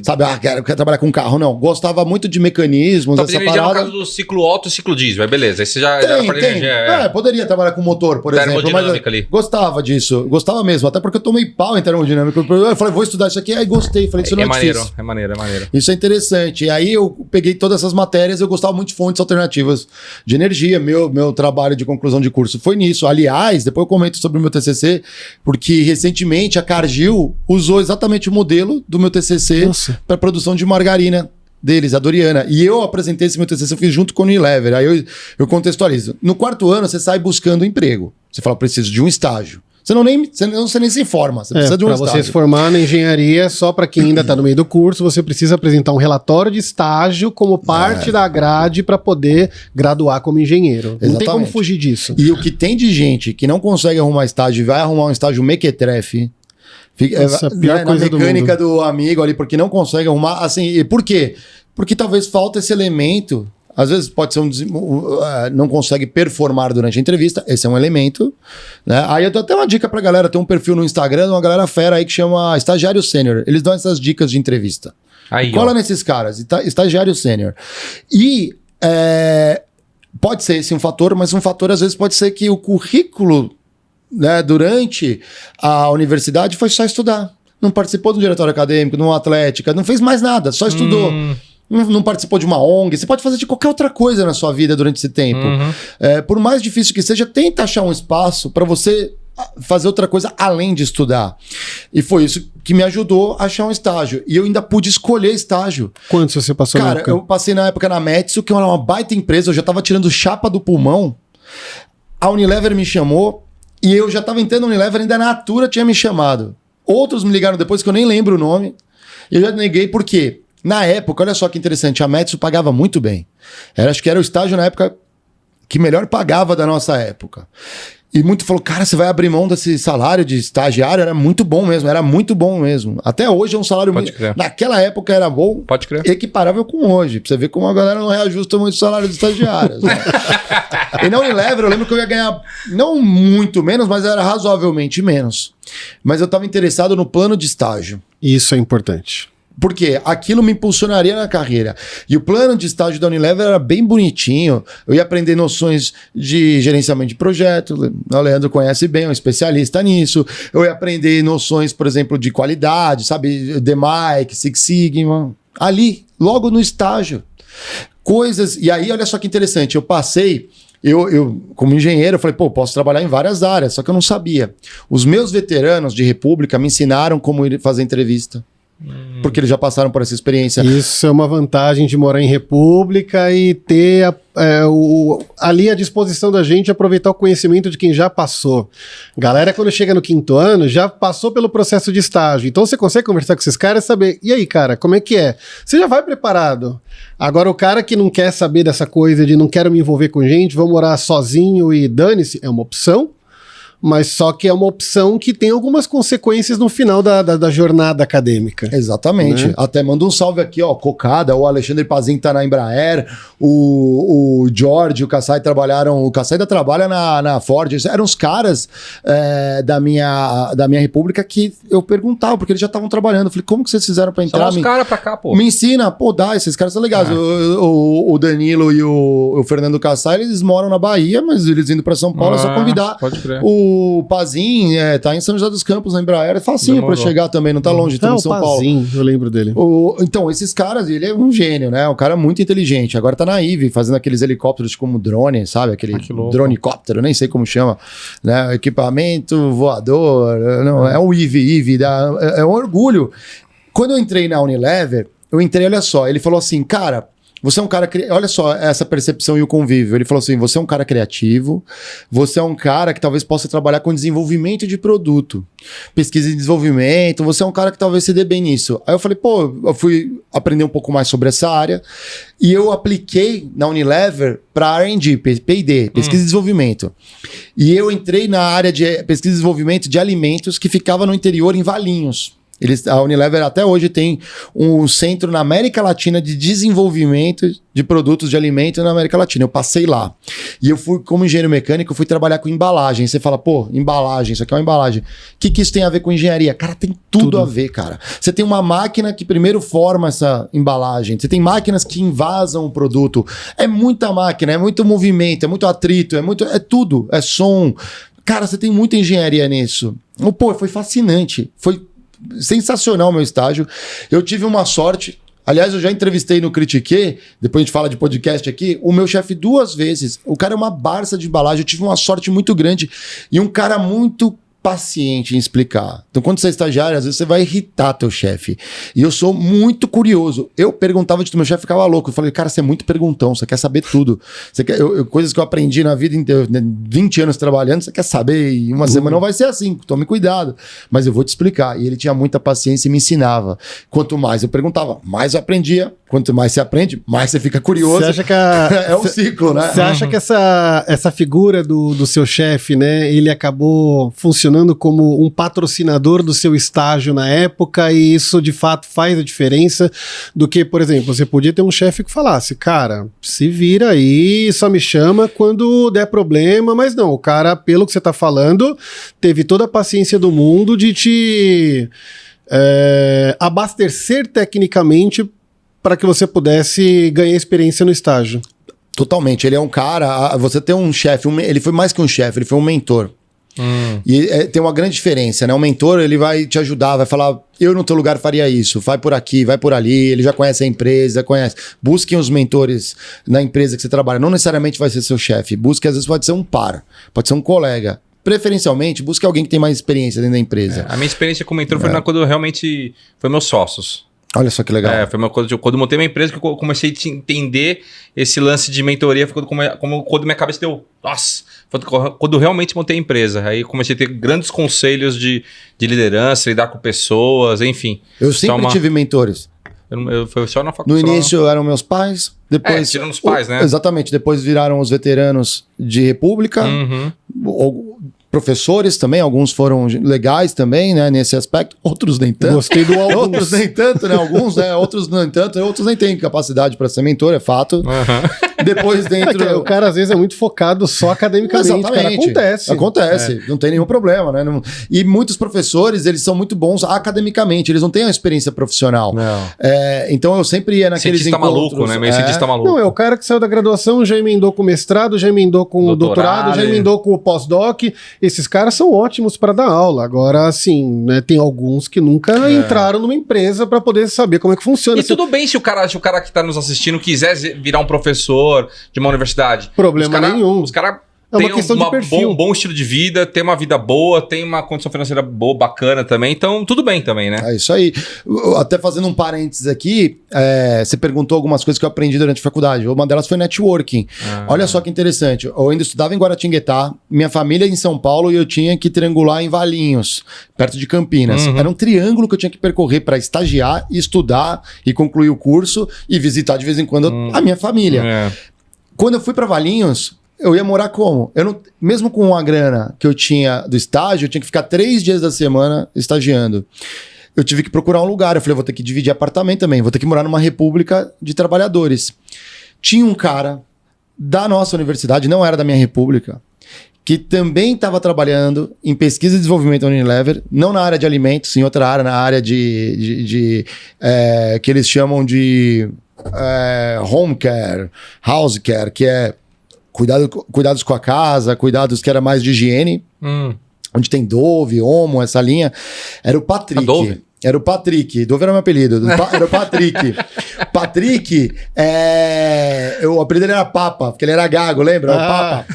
Sabe, quero trabalhar com carro, não. Gostava muito de mecanismos, essa parada. No caso do ciclo auto e ciclo diesel, aí beleza. Aí você já tem. Poderia trabalhar com motor, por exemplo. Mas ali. Gostava disso. Gostava mesmo. Até porque eu tomei pau em termodinâmica. Eu falei, vou estudar isso aqui. Aí gostei. Falei, isso não é difícil. É maneiro. Isso é interessante. E aí eu peguei todas essas matérias. Eu gostava muito de fontes alternativas de energia. Meu trabalho de conclusão de curso foi nisso. Aliás, depois eu comento sobre o meu TCC, porque recentemente a Cargill usou exatamente o modelo do meu TCC para produção de margarina deles, a Doriana. E eu apresentei esse meu TCC, eu fiz junto com o Unilever. Aí eu contextualizo. No quarto ano, você sai buscando emprego. Você fala, preciso de um estágio. Você nem se informa, você precisa de um estágio. Para você se formar na engenharia, só para quem ainda está no meio do curso, você precisa apresentar um relatório de estágio como parte da grade para poder graduar como engenheiro. Exatamente. Não tem como fugir disso. E o que tem de gente que não consegue arrumar estágio e vai arrumar um estágio mequetrefe, essa pior coisa na mecânica do amigo ali, porque não consegue arrumar, assim, e por quê? Porque talvez falta esse elemento, às vezes pode ser não consegue performar durante a entrevista, esse é um elemento, né? Aí eu dou até uma dica pra galera, tem um perfil no Instagram, uma galera fera aí que chama Estagiário Sênior, eles dão essas dicas de entrevista. Cola nesses caras, Estagiário Sênior. E pode ser esse um fator, mas um fator às vezes pode ser que o currículo, né, durante a universidade foi só estudar. Não participou do diretório acadêmico, numa atlética, não fez mais nada, só estudou. Não participou de uma ONG. Você pode fazer de qualquer outra coisa na sua vida durante esse tempo. Por mais difícil que seja, tenta achar um espaço para você fazer outra coisa além de estudar. E foi isso que me ajudou a achar um estágio. E eu ainda pude escolher estágio. Quantos você passou na época? Cara, eu passei na época na Metsu, que era uma baita empresa, eu já estava tirando chapa do pulmão. A Unilever me chamou e eu já estava entrando na Unilever, ainda a Natura tinha me chamado. Outros me ligaram depois que eu nem lembro o nome. E eu já neguei porque, na época, olha só que interessante, a Metsu pagava muito bem. Acho que era o estágio na época que melhor pagava da nossa época. E muito falou, cara, você vai abrir mão desse salário de estagiário? Era muito bom mesmo. Até hoje é um salário muito... Naquela época era bom, pode crer, equiparável com hoje. Pra você ver como a galera não reajusta muito o salário dos estagiários. Né? E na Unilever eu lembro que eu ia ganhar, não muito menos, mas era razoavelmente menos. Mas eu estava interessado no plano de estágio. Isso é importante. Porque aquilo me impulsionaria na carreira. E o plano de estágio da Unilever era bem bonitinho. Eu ia aprender noções de gerenciamento de projeto. O Leandro conhece bem, é um especialista nisso. Eu ia aprender noções, por exemplo, de qualidade, sabe? DMAIC, Six Sigma. Ali, logo no estágio. Coisas... E aí, olha só que interessante. Eu passei... Eu, como engenheiro, eu falei, posso trabalhar em várias áreas. Só que eu não sabia. Os meus veteranos de República me ensinaram como fazer entrevista. Porque eles já passaram por essa experiência. Isso é uma vantagem de morar em república e ter ali à disposição da gente aproveitar o conhecimento de quem já passou. Galera, quando chega no 5º ano, já passou pelo processo de estágio. Então você consegue conversar com esses caras e saber, e aí, cara, como é que é? Você já vai preparado. Agora, o cara que não quer saber dessa coisa de não quero me envolver com gente, vou morar sozinho e dane-se, é uma opção. Mas só que é uma opção que tem algumas consequências no final da jornada acadêmica. Exatamente. Né? Até manda um salve aqui, ó, Cocada, o Alexandre Pazin tá na Embraer, o George, o Kassai trabalharam, o Kassai ainda trabalha na Ford, eram os caras da minha república que eu perguntava, porque eles já estavam trabalhando, eu falei, como que vocês fizeram pra entrar? São os caras pra cá, pô. Me ensina, pô, dá, esses caras são legais. O Danilo e o Fernando Kassai, eles moram na Bahia, mas eles indo pra São Paulo é só convidar. Pode crer. O Pazin tá em São José dos Campos, na Embraer, é facinho pra chegar também, não tá longe, tá em São Paulo. Eu lembro dele. Então, esses caras, ele é um gênio, né? Um cara muito inteligente. Agora tá na IVE, fazendo aqueles helicópteros como drone, sabe? Aquele dronicóptero, nem sei como chama, né? Equipamento voador, não, é o IVE, é um orgulho. Quando eu entrei na Unilever, olha só, ele falou assim, cara, você é um cara... Olha só essa percepção e o convívio. Ele falou assim, você é um cara criativo, você é um cara que talvez possa trabalhar com desenvolvimento de produto, pesquisa e desenvolvimento, você é um cara que talvez se dê bem nisso. Aí eu falei, pô, eu fui aprender um pouco mais sobre essa área e eu apliquei na Unilever para R&D, P&D, pesquisa e desenvolvimento. E eu entrei na área de pesquisa e desenvolvimento de alimentos que ficava no interior, em Valinhos. A Unilever até hoje tem um centro na América Latina de desenvolvimento de produtos de alimento na América Latina. Eu passei lá. E eu fui, como engenheiro mecânico, fui trabalhar com embalagem. Você fala, pô, embalagem, isso aqui é uma embalagem. O que isso tem a ver com engenharia? Cara, tem tudo a ver, cara. Você tem uma máquina que primeiro forma essa embalagem. Você tem máquinas que invasam o produto. É muita máquina, é muito movimento, é muito atrito, é tudo, é som. Cara, você tem muita engenharia nisso. Pô, foi fascinante. Foi sensacional o meu estágio. Eu tive uma sorte. Aliás, eu já entrevistei no Critique, depois a gente fala de podcast aqui, o meu chefe 2 vezes. O cara é uma Barça de embalagem. Eu tive uma sorte muito grande e um cara muito paciente em explicar. Então, quando você é estagiário, às vezes você vai irritar teu chefe. E eu sou muito curioso. Eu perguntava de tudo, meu chefe ficava louco. Eu falei, cara, você é muito perguntão, você quer saber tudo. Você quer, coisas que eu aprendi na vida inteira, 20 anos trabalhando, você quer saber, e uma semana não vai ser assim, tome cuidado. Mas eu vou te explicar. E ele tinha muita paciência e me ensinava. Quanto mais eu perguntava, mais eu aprendia. Quanto mais você aprende, mais você fica curioso. Você acha que é um ciclo, né? Você acha que essa figura do seu chefe, né, ele acabou funcionando como um patrocinador do seu estágio na época e isso de fato faz a diferença do que, por exemplo, você podia ter um chefe que falasse, cara, se vira aí, só me chama quando der problema, mas não, o cara, pelo que você tá falando, teve toda a paciência do mundo de te abastecer tecnicamente para que você pudesse ganhar experiência no estágio. Totalmente, ele é um cara, você tem um chefe, ele foi mais que um chefe, ele foi um mentor. E tem uma grande diferença, né? O mentor, ele vai te ajudar, vai falar, eu no teu lugar faria isso, vai por aqui, vai por ali, ele já conhece a empresa, conhece. Busquem os mentores na empresa que você trabalha, não necessariamente vai ser seu chefe, busque, às vezes pode ser um par, pode ser um colega. Preferencialmente, busque alguém que tem mais experiência dentro da empresa. A minha experiência com mentor foi quando eu realmente foi meus sócios. Olha só que legal. Foi uma coisa, quando eu montei uma empresa que eu comecei a entender esse lance de mentoria, foi quando minha cabeça deu, nossa, foi quando eu realmente montei a empresa. Aí comecei a ter grandes conselhos de liderança, lidar com pessoas, enfim. Eu sempre tive mentores. Foi só na faculdade. No início eram meus pais, depois... tirando os pais, né? Exatamente, depois viraram os veteranos de República, professores também, alguns foram legais também, né, nesse aspecto, outros nem tanto. Gostei do alguns. Outros nem tanto, né, alguns, né, outros nem tanto, outros nem têm capacidade para ser mentor, é fato. Depois dentro... O cara às vezes é muito focado só academicamente. Exatamente. Cara, acontece, não tem nenhum problema, né? E muitos professores, eles são muito bons academicamente, eles não têm a experiência profissional. Então eu sempre ia naqueles cientista encontros... maluco, né? Meio cientista maluco. Não, é o cara que saiu da graduação, já emendou com o mestrado, já emendou com o doutorado, já emendou com o pós-doc. Esses caras são ótimos para dar aula. Agora, assim, né, tem alguns que nunca entraram numa empresa para poder saber como é que funciona. E tudo bem se o cara que tá nos assistindo quiser virar um professor de uma universidade. Problema nenhum. Os caras É uma questão de perfil. Bom estilo de vida, tem uma vida boa, tem uma condição financeira boa, bacana também. Então, tudo bem também, né? É isso aí. Até fazendo um parênteses aqui, você perguntou algumas coisas que eu aprendi durante a faculdade. Uma delas foi networking. Olha só que interessante. Eu ainda estudava em Guaratinguetá, minha família em São Paulo e eu tinha que triangular em Valinhos, perto de Campinas. Era um triângulo que eu tinha que percorrer para estagiar, estudar e concluir o curso e visitar de vez em quando a minha família. Quando eu fui para Valinhos, eu ia morar como? Eu não, mesmo com a grana que eu tinha do estágio, eu tinha que ficar 3 dias da semana estagiando. Eu tive que procurar um lugar. Eu falei, vou ter que dividir apartamento também. Vou ter que morar numa república de trabalhadores. Tinha um cara da nossa universidade, não era da minha república, que também estava trabalhando em pesquisa e desenvolvimento da Unilever, não na área de alimentos, em outra área, na área que eles chamam de home care, house care, que é cuidados com a casa, cuidados que era mais de higiene, onde tem Dove, Omo, essa linha. Era o Patrick. Era o Patrick. Dove era meu apelido. Era o Patrick. Patrick, o apelido dele era Papa, porque ele era gago, lembra? O Papa.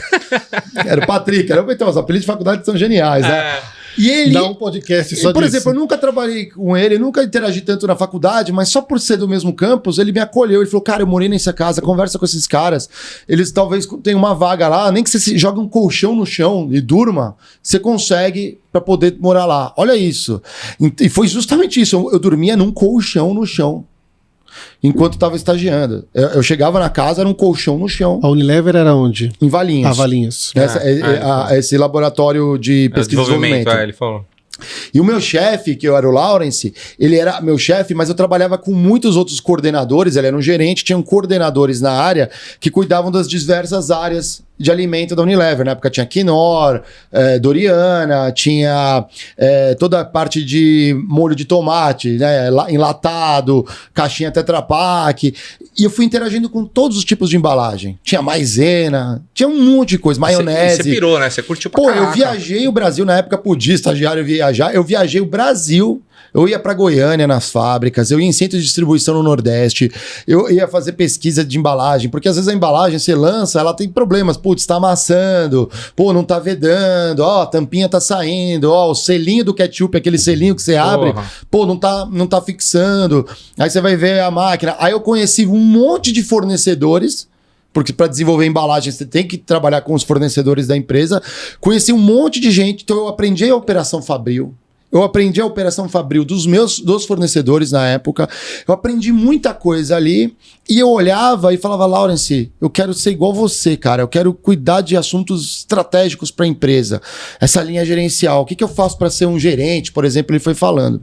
Era o Patrick. Então, os apelidos de faculdade são geniais, né? E ele... Dá um podcast só por disso. exemplo, eu nunca trabalhei com ele, nunca interagi tanto na faculdade, mas só por ser do mesmo campus, ele me acolheu. Ele falou, cara, eu morei nessa casa, conversa com esses caras. Eles talvez tenham uma vaga lá, nem que você jogue um colchão no chão e durma, você consegue para poder morar lá. Olha isso. E foi justamente isso. Eu dormia num colchão no chão, enquanto estava estagiando. Eu chegava na casa, era um colchão no chão. A Unilever era onde? Em Valinhos. Valinhos. Esse laboratório de pesquisa e desenvolvimento. Ele falou. E o meu chefe, que eu era o Lawrence, ele era meu chefe, mas eu trabalhava com muitos outros coordenadores, ele era um gerente, tinham coordenadores na área que cuidavam das diversas áreas de alimento da Unilever. Na época tinha Knorr, Doriana, tinha toda a parte de molho de tomate, né, enlatado, caixinha Tetra Pak. E eu fui interagindo com todos os tipos de embalagem. Tinha maisena, tinha um monte de coisa, maionese. Você pirou, né? Você curtiu pra caraca. Eu viajei o Brasil, na época podia estagiário viajar, eu viajei o Brasil. Eu ia para Goiânia nas fábricas, eu ia em centro de distribuição no Nordeste, eu ia fazer pesquisa de embalagem, porque às vezes a embalagem você lança, ela tem problemas, putz, tá amassando, pô, não tá vedando, ó, a tampinha tá saindo, ó, o selinho do ketchup, aquele selinho que você abre, pô, não tá fixando, aí você vai ver a máquina. Aí eu conheci um monte de fornecedores, porque para desenvolver embalagem você tem que trabalhar com os fornecedores da empresa. Conheci um monte de gente, então eu aprendi a operação fabril. Eu aprendi a operação fabril dos fornecedores na época. Eu aprendi muita coisa ali. E eu olhava e falava, Lawrence, eu quero ser igual você, cara. Eu quero cuidar de assuntos estratégicos para a empresa. Essa linha gerencial. O que eu faço para ser um gerente, por exemplo, ele foi falando.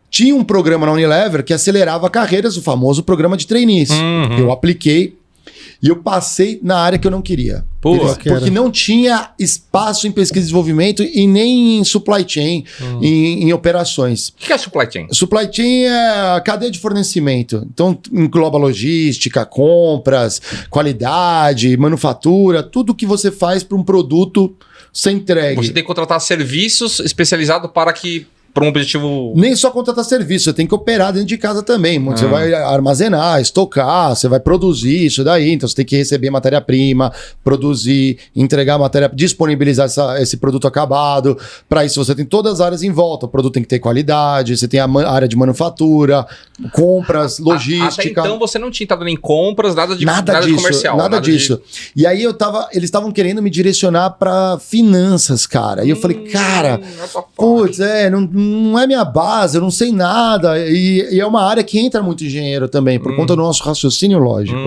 Tinha um programa na Unilever que acelerava carreiras, o famoso programa de trainees. Eu apliquei. E eu passei na área que eu não queria. Porque não tinha espaço em pesquisa e desenvolvimento e nem em supply chain, em operações. O que é supply chain? Supply chain é a cadeia de fornecimento. Então, engloba logística, compras, qualidade, manufatura, tudo que você faz para um produto ser entregue. Você tem que contratar serviços especializados para um objetivo... Nem só contratar serviço, você tem que operar dentro de casa também. Você vai armazenar, estocar, você vai produzir isso daí. Então você tem que receber matéria-prima, produzir, entregar matéria, disponibilizar esse produto acabado. Para isso você tem todas as áreas em volta. O produto tem que ter qualidade, você tem a área de manufatura, compras, logística. Até então você não tinha estado em compras, nada de comercial. Nada disso. E aí eles estavam querendo me direcionar para finanças, cara. E eu falei, cara, putz, não é minha base, eu não sei nada. E é uma área que entra muito engenheiro também, por conta do nosso raciocínio lógico.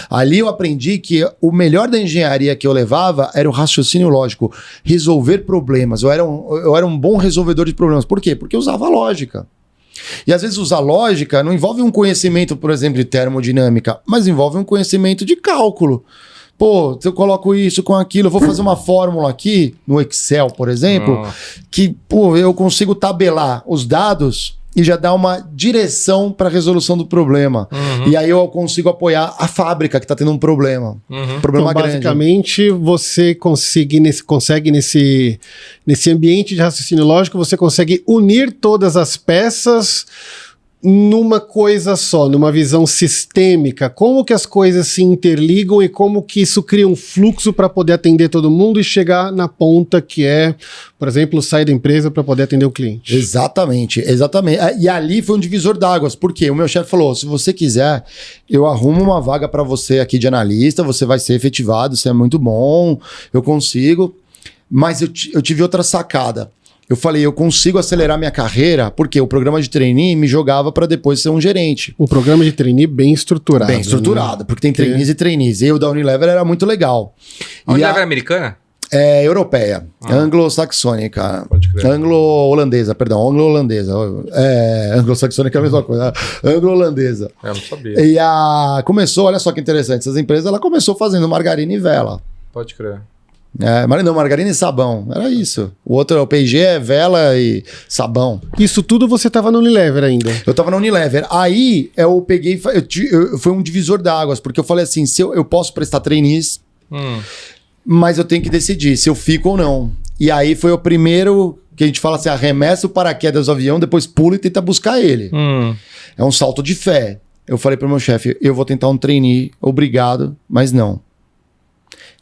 Ali eu aprendi que o melhor da engenharia que eu levava era o raciocínio lógico. Resolver problemas. Eu era um bom resolvedor de problemas. Por quê? Porque eu usava lógica. E às vezes usar lógica não envolve um conhecimento, por exemplo, de termodinâmica, mas envolve um conhecimento de cálculo. Pô, se eu coloco isso com aquilo, eu vou fazer uma fórmula aqui, no Excel, por exemplo, que pô, eu consigo tabelar os dados e já dar uma direção para a resolução do problema. E aí eu consigo apoiar a fábrica que está tendo um problema. Problema então, grande. basicamente, você consegue nesse ambiente de raciocínio lógico, você consegue unir todas as peças numa coisa só, numa visão sistêmica, como que as coisas se interligam e como que isso cria um fluxo para poder atender todo mundo e chegar na ponta que é, por exemplo, sair da empresa para poder atender o cliente. Exatamente, exatamente. E ali foi um divisor d'águas, porque o meu chefe falou, se você quiser, eu arrumo uma vaga para você aqui de analista, você vai ser efetivado, você é muito bom, eu consigo, mas eu tive outra sacada. Eu falei, eu consigo acelerar minha carreira porque o programa de trainee me jogava para depois ser um gerente. Um programa de trainee bem estruturado. Bem estruturado, porque tem trainees e trainees. E o da Unilever era muito legal. A Unilever é americana? É europeia, anglo-saxônica. Pode crer. Anglo-holandesa, perdão, anglo-holandesa. Anglo-saxônica é a mesma coisa. Anglo-holandesa. Eu não sabia. E começou, olha só que interessante, essas empresas, ela começou fazendo margarina e vela. Pode crer. Não, margarina e sabão, era isso. O outro, o P&G é vela e sabão. Isso tudo você estava no Unilever ainda? Eu tava na Unilever. Aí eu peguei, foi um divisor d'águas, porque eu falei assim, se eu posso prestar trainees, mas eu tenho que decidir se eu fico ou não. E aí foi o primeiro que a gente fala assim, arremessa o paraquedas do avião, depois pula e tenta buscar ele. É um salto de fé. Eu falei pro meu chefe, eu vou tentar um trainee, obrigado, mas não.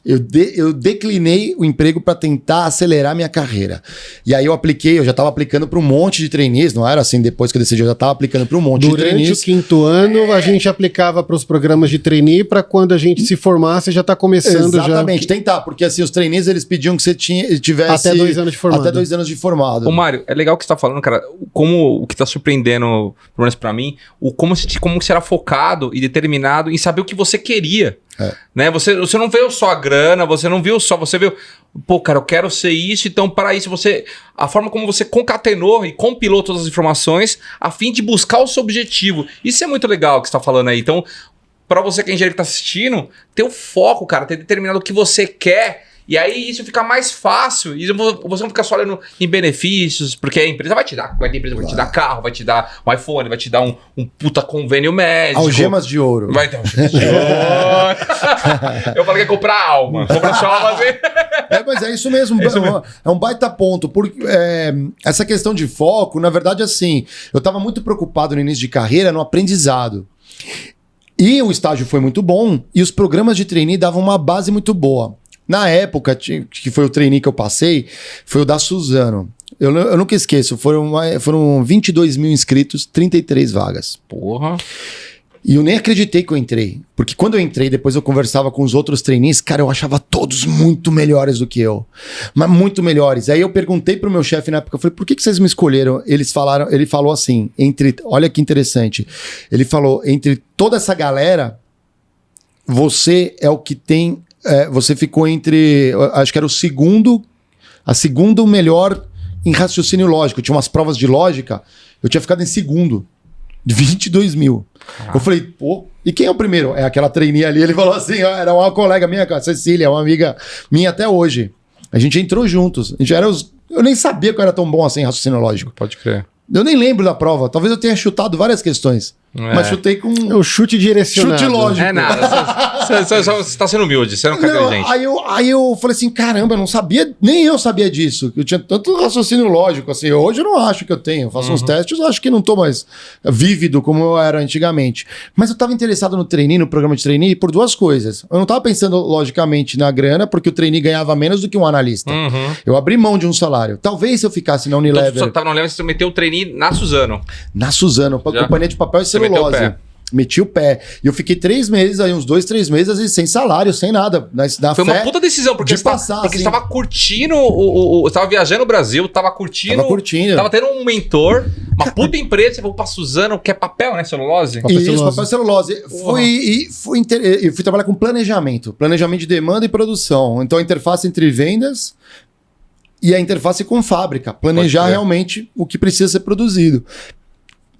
Eu declinei o emprego para tentar acelerar minha carreira. E aí eu já estava aplicando para um monte de trainees, não era assim depois que eu decidi, eu já estava aplicando para um monte de trainees. Durante o quinto ano, a gente aplicava para os programas de trainee para quando a gente se formasse já está começando. Exatamente, tentar, porque assim, os trainees eles pediam que você tivesse... Até 2 anos de formado. Até 2 anos de formado. Ô Mário, é legal o que você tá falando, cara, como o que tá surpreendendo, pelo menos pra mim, como você era focado e determinado em saber o que você queria. Né? Você não viu só a grana, você viu, pô, cara, eu quero ser isso, então para isso a forma como você concatenou e compilou todas as informações a fim de buscar o seu objetivo. Isso é muito legal que você tá falando aí. Então, para você que é engenheiro que tá assistindo, ter o foco, cara, ter determinado o que você quer. E aí isso fica mais fácil. E você não fica só olhando em benefícios, porque a empresa vai te dar carro, vai te dar um iPhone, vai te dar um puta convênio médico. Algemas de ouro. Vai ter algemas de ouro. Eu falei que ia comprar alma. Compra só alma assim. Mas é isso mesmo. É um baita ponto. Porque essa questão de foco, na verdade, assim, eu estava muito preocupado no início de carreira no aprendizado. E o estágio foi muito bom e os programas de trainee davam uma base muito boa. Na época, que foi o trainee que eu passei, foi o da Suzano. Eu nunca esqueço, foram 22 mil inscritos, 33 vagas. Porra. E eu nem acreditei que eu entrei. Porque quando eu entrei, depois eu conversava com os outros trainees, cara, eu achava todos muito melhores do que eu. Mas muito melhores. Aí eu perguntei pro meu chefe na época, eu falei, por que vocês me escolheram? Ele falou assim, olha que interessante. Ele falou, entre toda essa galera, você é o que tem... você ficou entre, acho que era a segundo melhor em raciocínio lógico. Tinha umas provas de lógica, eu tinha ficado em segundo, de 22 mil. Eu falei, pô, e quem é o primeiro? É aquela trainee ali, ele falou assim, era uma colega minha, a Cecília, uma amiga minha até hoje. A gente entrou juntos, eu nem sabia que eu era tão bom assim em raciocínio lógico. Pode crer. Eu nem lembro da prova, talvez eu tenha chutado várias questões. Mas chutei com... o chute direcionado. Chute lógico. É nada. Você tá sendo humilde, você não quer ver gente. Aí eu falei assim, caramba, eu não sabia, nem eu sabia disso. Eu tinha tanto raciocínio lógico, assim. Hoje eu não acho que eu tenho. Eu faço uns testes, eu acho que não tô mais vívido como eu era antigamente. Mas eu tava interessado no trainee, no programa de trainee, por duas coisas. Eu não tava pensando, logicamente, na grana, porque o trainee ganhava menos do que um analista. Eu abri mão de um salário. Talvez se eu ficasse na Unilever... Então, você tava na Unilever, você meteu o trainee na Suzano. Na Suzano, companhia de papel e celulose. Meti o pé. E eu fiquei 3 meses, aí uns 2, 3 meses, sem salário, sem nada. Foi uma puta decisão, porque você estava curtindo, você estava viajando o Brasil, estava curtindo. Tava tendo um mentor, uma puta empresa, você falou pra Suzano, que é papel, né? Celulose? Papel e celulose. Eu fui trabalhar com planejamento de demanda e produção. Então a interface entre vendas e a interface com fábrica. Planejar realmente o que precisa ser produzido.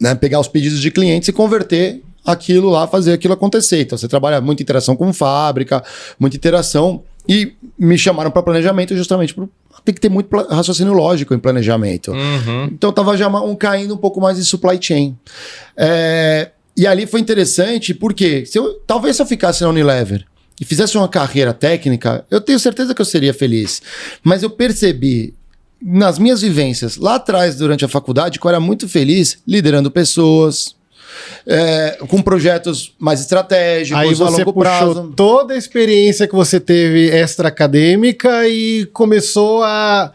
Né? Pegar os pedidos de clientes e converter aquilo lá, fazer aquilo acontecer. Então você trabalha muita interação com fábrica, muita interação, e me chamaram para planejamento justamente por tem que ter muito raciocínio lógico em planejamento. Então tava já caindo um pouco mais em supply chain. E ali foi interessante porque talvez se eu ficasse na Unilever e fizesse uma carreira técnica, eu tenho certeza que eu seria feliz. Mas eu percebi nas minhas vivências lá atrás, durante a faculdade, que eu era muito feliz liderando pessoas, com projetos mais estratégicos, Aí a você longo puxou prazo. toda a experiência que você teve extra-acadêmica e começou a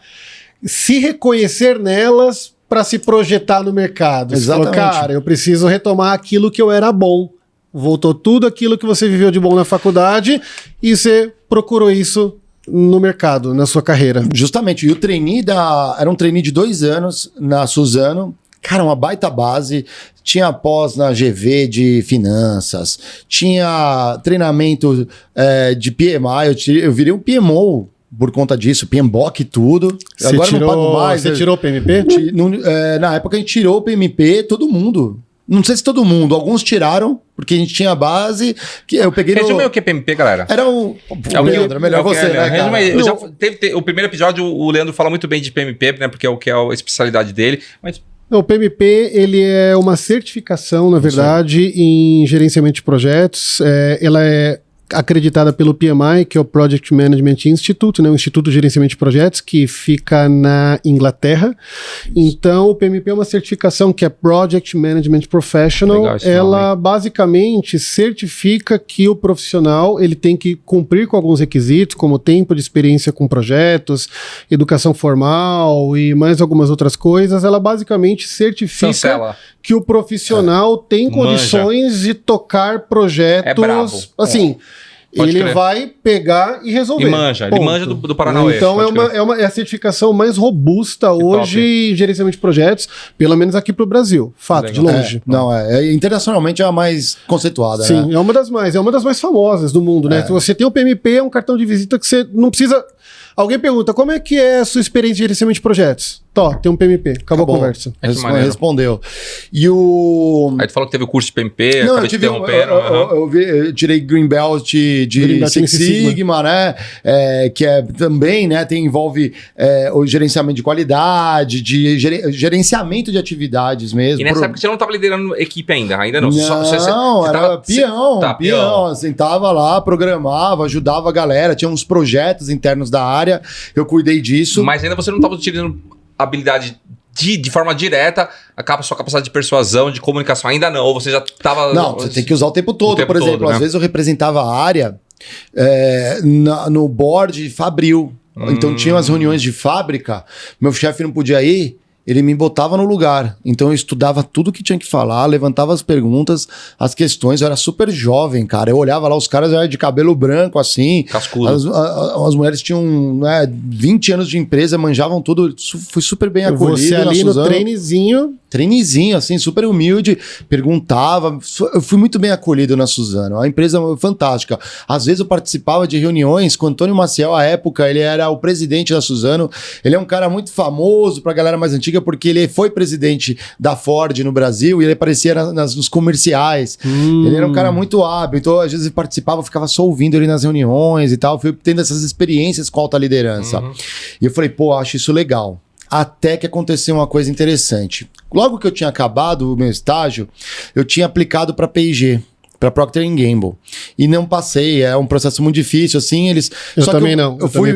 se reconhecer nelas para se projetar no mercado. Você falou, Exatamente. cara, eu preciso retomar aquilo que eu era bom. Voltou tudo aquilo que você viveu de bom na faculdade e você procurou isso no mercado, na sua carreira. Justamente, e o trainee era um trainee de 2 anos na Suzano. Cara, uma baita base. Tinha pós na GV de finanças, tinha treinamento de PMI, eu virei um PMO por conta disso, PMBOK e tudo. Agora eu não pago mais. Você tirou o PMP? Na época a gente tirou o PMP, todo mundo. Não sei se todo mundo, alguns tiraram, porque a gente tinha a base, que eu peguei Resume o que é PMP, galera. Era o Leandro, melhor você, né, cara? O primeiro episódio, o Leandro fala muito bem de PMP, né? Porque é o que é a especialidade dele. Mas O PMP, ele é uma certificação, na verdade, em gerenciamento de projetos. Ela é acreditada pelo PMI, que é o Project Management Institute, né, o Instituto de Gerenciamento de Projetos, que fica na Inglaterra. Então, o PMP é uma certificação que é Project Management Professional. Legal esse Ela nome. basicamente certifica que o profissional ele tem que cumprir com alguns requisitos, como tempo de experiência com projetos, educação formal e mais algumas outras coisas. Ela basicamente certifica Chancela. que o profissional tem Manja. condições de tocar projetos. É brabo. Assim, Pode ele crer. vai pegar e resolver. E manja, ele Ponto. manja do Paranauê, Então pode é a certificação mais robusta hoje em gerenciamento de projetos, pelo menos aqui para o Brasil. Fato, de Legal. longe. Internacionalmente é a mais conceituada, Sim, né? é uma das mais famosas do mundo, né? Se você tem o PMP, é um cartão de visita que você não precisa. Alguém pergunta, como é que é a sua experiência de gerenciamento de projetos? Tem um PMP, acabou a conversa. É que maneiro. Respondeu. E o... Aí tu falou que teve o curso de PMP, Não, acabei eu te tive, interrompendo. eu tirei Green Belt de Green Belt Six em Six Sigma. Sigma, né? Que é também, né? Envolve o gerenciamento de qualidade, de gerenciamento de atividades mesmo. E nessa época você não estava liderando equipe ainda não? Não, era peão. Tá, peão. Sentava lá, programava, ajudava a galera, tinha uns projetos internos da área, eu cuidei disso. Mas ainda você não estava utilizando habilidade de forma direta, a sua capacidade de persuasão, de comunicação, ainda não, ou você já estava... Não, você tem que usar o tempo todo. Por exemplo, né? às vezes eu representava a área no board Fabril. Então tinha as reuniões de fábrica, meu chefe não podia ir, ele me botava no lugar. Então eu estudava tudo que tinha que falar, levantava as perguntas, as questões. Eu era super jovem, cara. Eu olhava lá, os caras eram de cabelo branco, assim. Cascudo. As mulheres tinham 20 anos de empresa, manjavam tudo. Fui super bem acolhido. Você ali no Trainezinho, assim, super humilde, perguntava. Eu fui muito bem acolhido na Suzano. A empresa é fantástica. Às vezes eu participava de reuniões com o Antônio Maciel, à época, ele era o presidente da Suzano. Ele é um cara muito famoso pra galera mais antiga, porque ele foi presidente da Ford no Brasil e ele aparecia nos comerciais. Ele era um cara muito hábil, então às vezes ele participava, eu ficava só ouvindo ele nas reuniões e tal. Fui tendo essas experiências com alta liderança. E eu falei, acho isso legal. Até que aconteceu uma coisa interessante. Logo que eu tinha acabado o meu estágio, eu tinha aplicado para P&G, para Procter & Gamble. E não passei, é um processo muito difícil, assim, eles... Eu também não passei.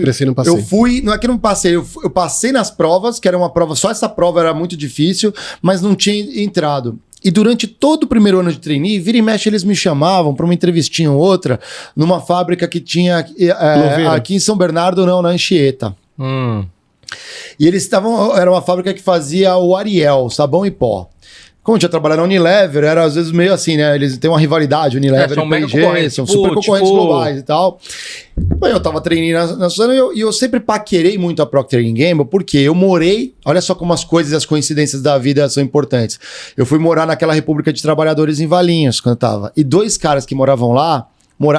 Não é que eu não passei, eu passei nas provas, que era uma prova, só essa prova era muito difícil, mas não tinha entrado. E durante todo o primeiro ano de trainee, vira e mexe, eles me chamavam para uma entrevistinha ou outra, numa fábrica que tinha aqui em São Bernardo, não, na Anchieta. E eles era uma fábrica que fazia o Ariel, sabão e pó. Como eu tinha trabalhado na Unilever, era às vezes meio assim, né? Eles têm uma rivalidade, Unilever são e mega P&G, concorrentes, são super concorrentes globais e tal. Mas eu tava treinando na Suzano e eu sempre paquerei muito a Procter & Gamble, porque eu morei... Olha só como as coisas e as coincidências da vida são importantes. Eu fui morar naquela República de Trabalhadores em Valinhos, quando eu tava. E 2 caras que moravam lá,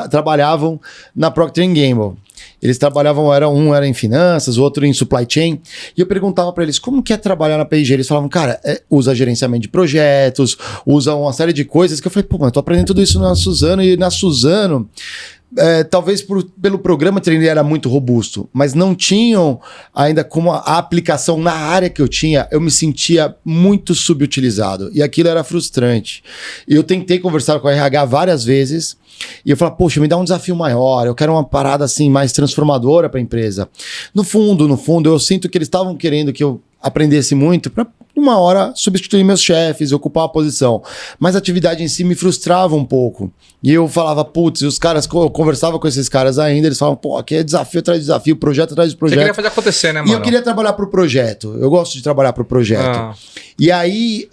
trabalhavam na Procter & Gamble. Eles trabalhavam, um era em finanças, o outro em supply chain. E eu perguntava para eles, como que é trabalhar na P&G? Eles falavam, cara, usa gerenciamento de projetos, usa uma série de coisas. Que eu falei, mas eu tô aprendendo tudo isso na Suzano. E na Suzano, talvez pelo programa trainee era muito robusto, mas não tinham ainda como a aplicação na área que eu tinha, eu me sentia muito subutilizado. E aquilo era frustrante. E eu tentei conversar com a RH várias vezes, e eu falava, poxa, me dá um desafio maior, eu quero uma parada assim mais transformadora para a empresa. No fundo, eu sinto que eles estavam querendo que eu aprendesse muito para uma hora substituir meus chefes, ocupar uma posição. Mas a atividade em si me frustrava um pouco. E eu falava, putz, e os caras, eu conversava com esses caras ainda, eles falavam, pô, aqui é desafio atrás de desafio, projeto atrás de projeto. Você queria fazer acontecer, né, mano? E eu queria trabalhar pro projeto. Eu gosto de trabalhar pro projeto. E aí,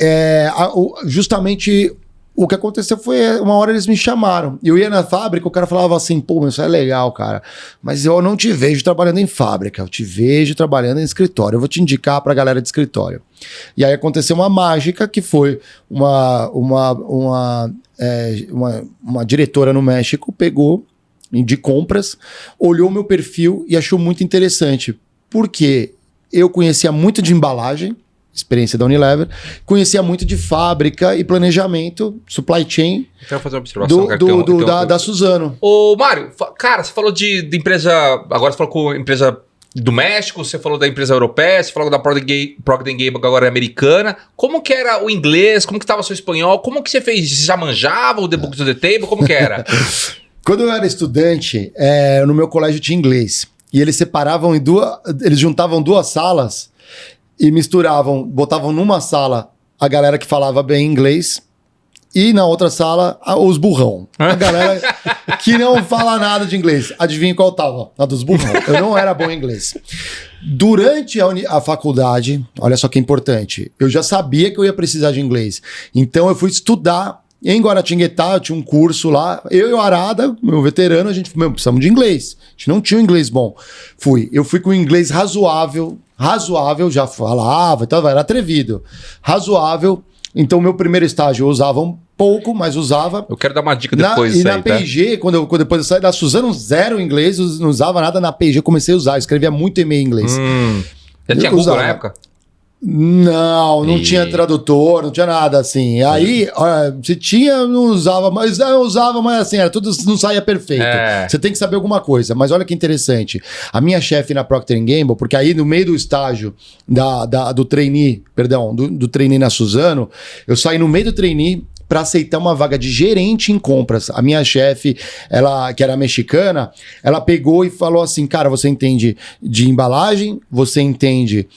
justamente o que aconteceu foi, uma hora eles me chamaram. Eu ia na fábrica, o cara falava assim, pô, isso é legal, cara, mas eu não te vejo trabalhando em fábrica, eu te vejo trabalhando em escritório, eu vou te indicar pra galera de escritório. E aí aconteceu uma mágica, que foi uma diretora no México, pegou de compras, olhou meu perfil e achou muito interessante, porque eu conhecia muito de embalagem, experiência da Unilever, conhecia muito de fábrica e planejamento, supply chain. Quero fazer uma observação. Da Suzano. Ô, Mário, cara, você falou de empresa... Agora você falou com empresa do México, você falou da empresa europeia, você falou da Procter & Gamble, agora é americana. Como que era o inglês? Como que estava o seu espanhol? Como que você fez? Você já manjava o The Book to the Table? Como que era? Quando eu era estudante, no meu colégio tinha inglês. E eles separavam eles juntavam duas salas e misturavam, botavam numa sala a galera que falava bem inglês e na outra sala os burrão. A galera que não fala nada de inglês. Adivinha qual tava? A dos burrão. Eu não era bom em inglês. Durante a faculdade, olha só que importante, eu já sabia que eu ia precisar de inglês. Então eu fui estudar em Guaratinguetá, eu tinha um curso lá, eu e o Arada, meu veterano, a gente falou, precisamos de inglês. A gente não tinha um inglês bom. Eu fui com um inglês razoável, já falava, então era atrevido. Razoável. Então, meu primeiro estágio eu usava um pouco, mas usava. Eu quero dar uma dica depois disso aí, na P&G, depois eu saí da Suzano, zero inglês, não usava nada na P&G, comecei a usar, escrevia muito e-mail em inglês. Já tinha Google na época? Não tinha tradutor, não tinha nada assim. Aí, se tinha, não usava, mas eu usava, mas assim, era tudo, não saía perfeito. Você tem que saber alguma coisa. Mas olha que interessante. A minha chefe na Procter & Gamble, porque aí no meio do estágio do trainee, do trainee na Suzano, eu saí no meio do trainee para aceitar uma vaga de gerente em compras. A minha chefe, ela, que era mexicana, ela pegou e falou assim, cara, você entende de embalagem, você entende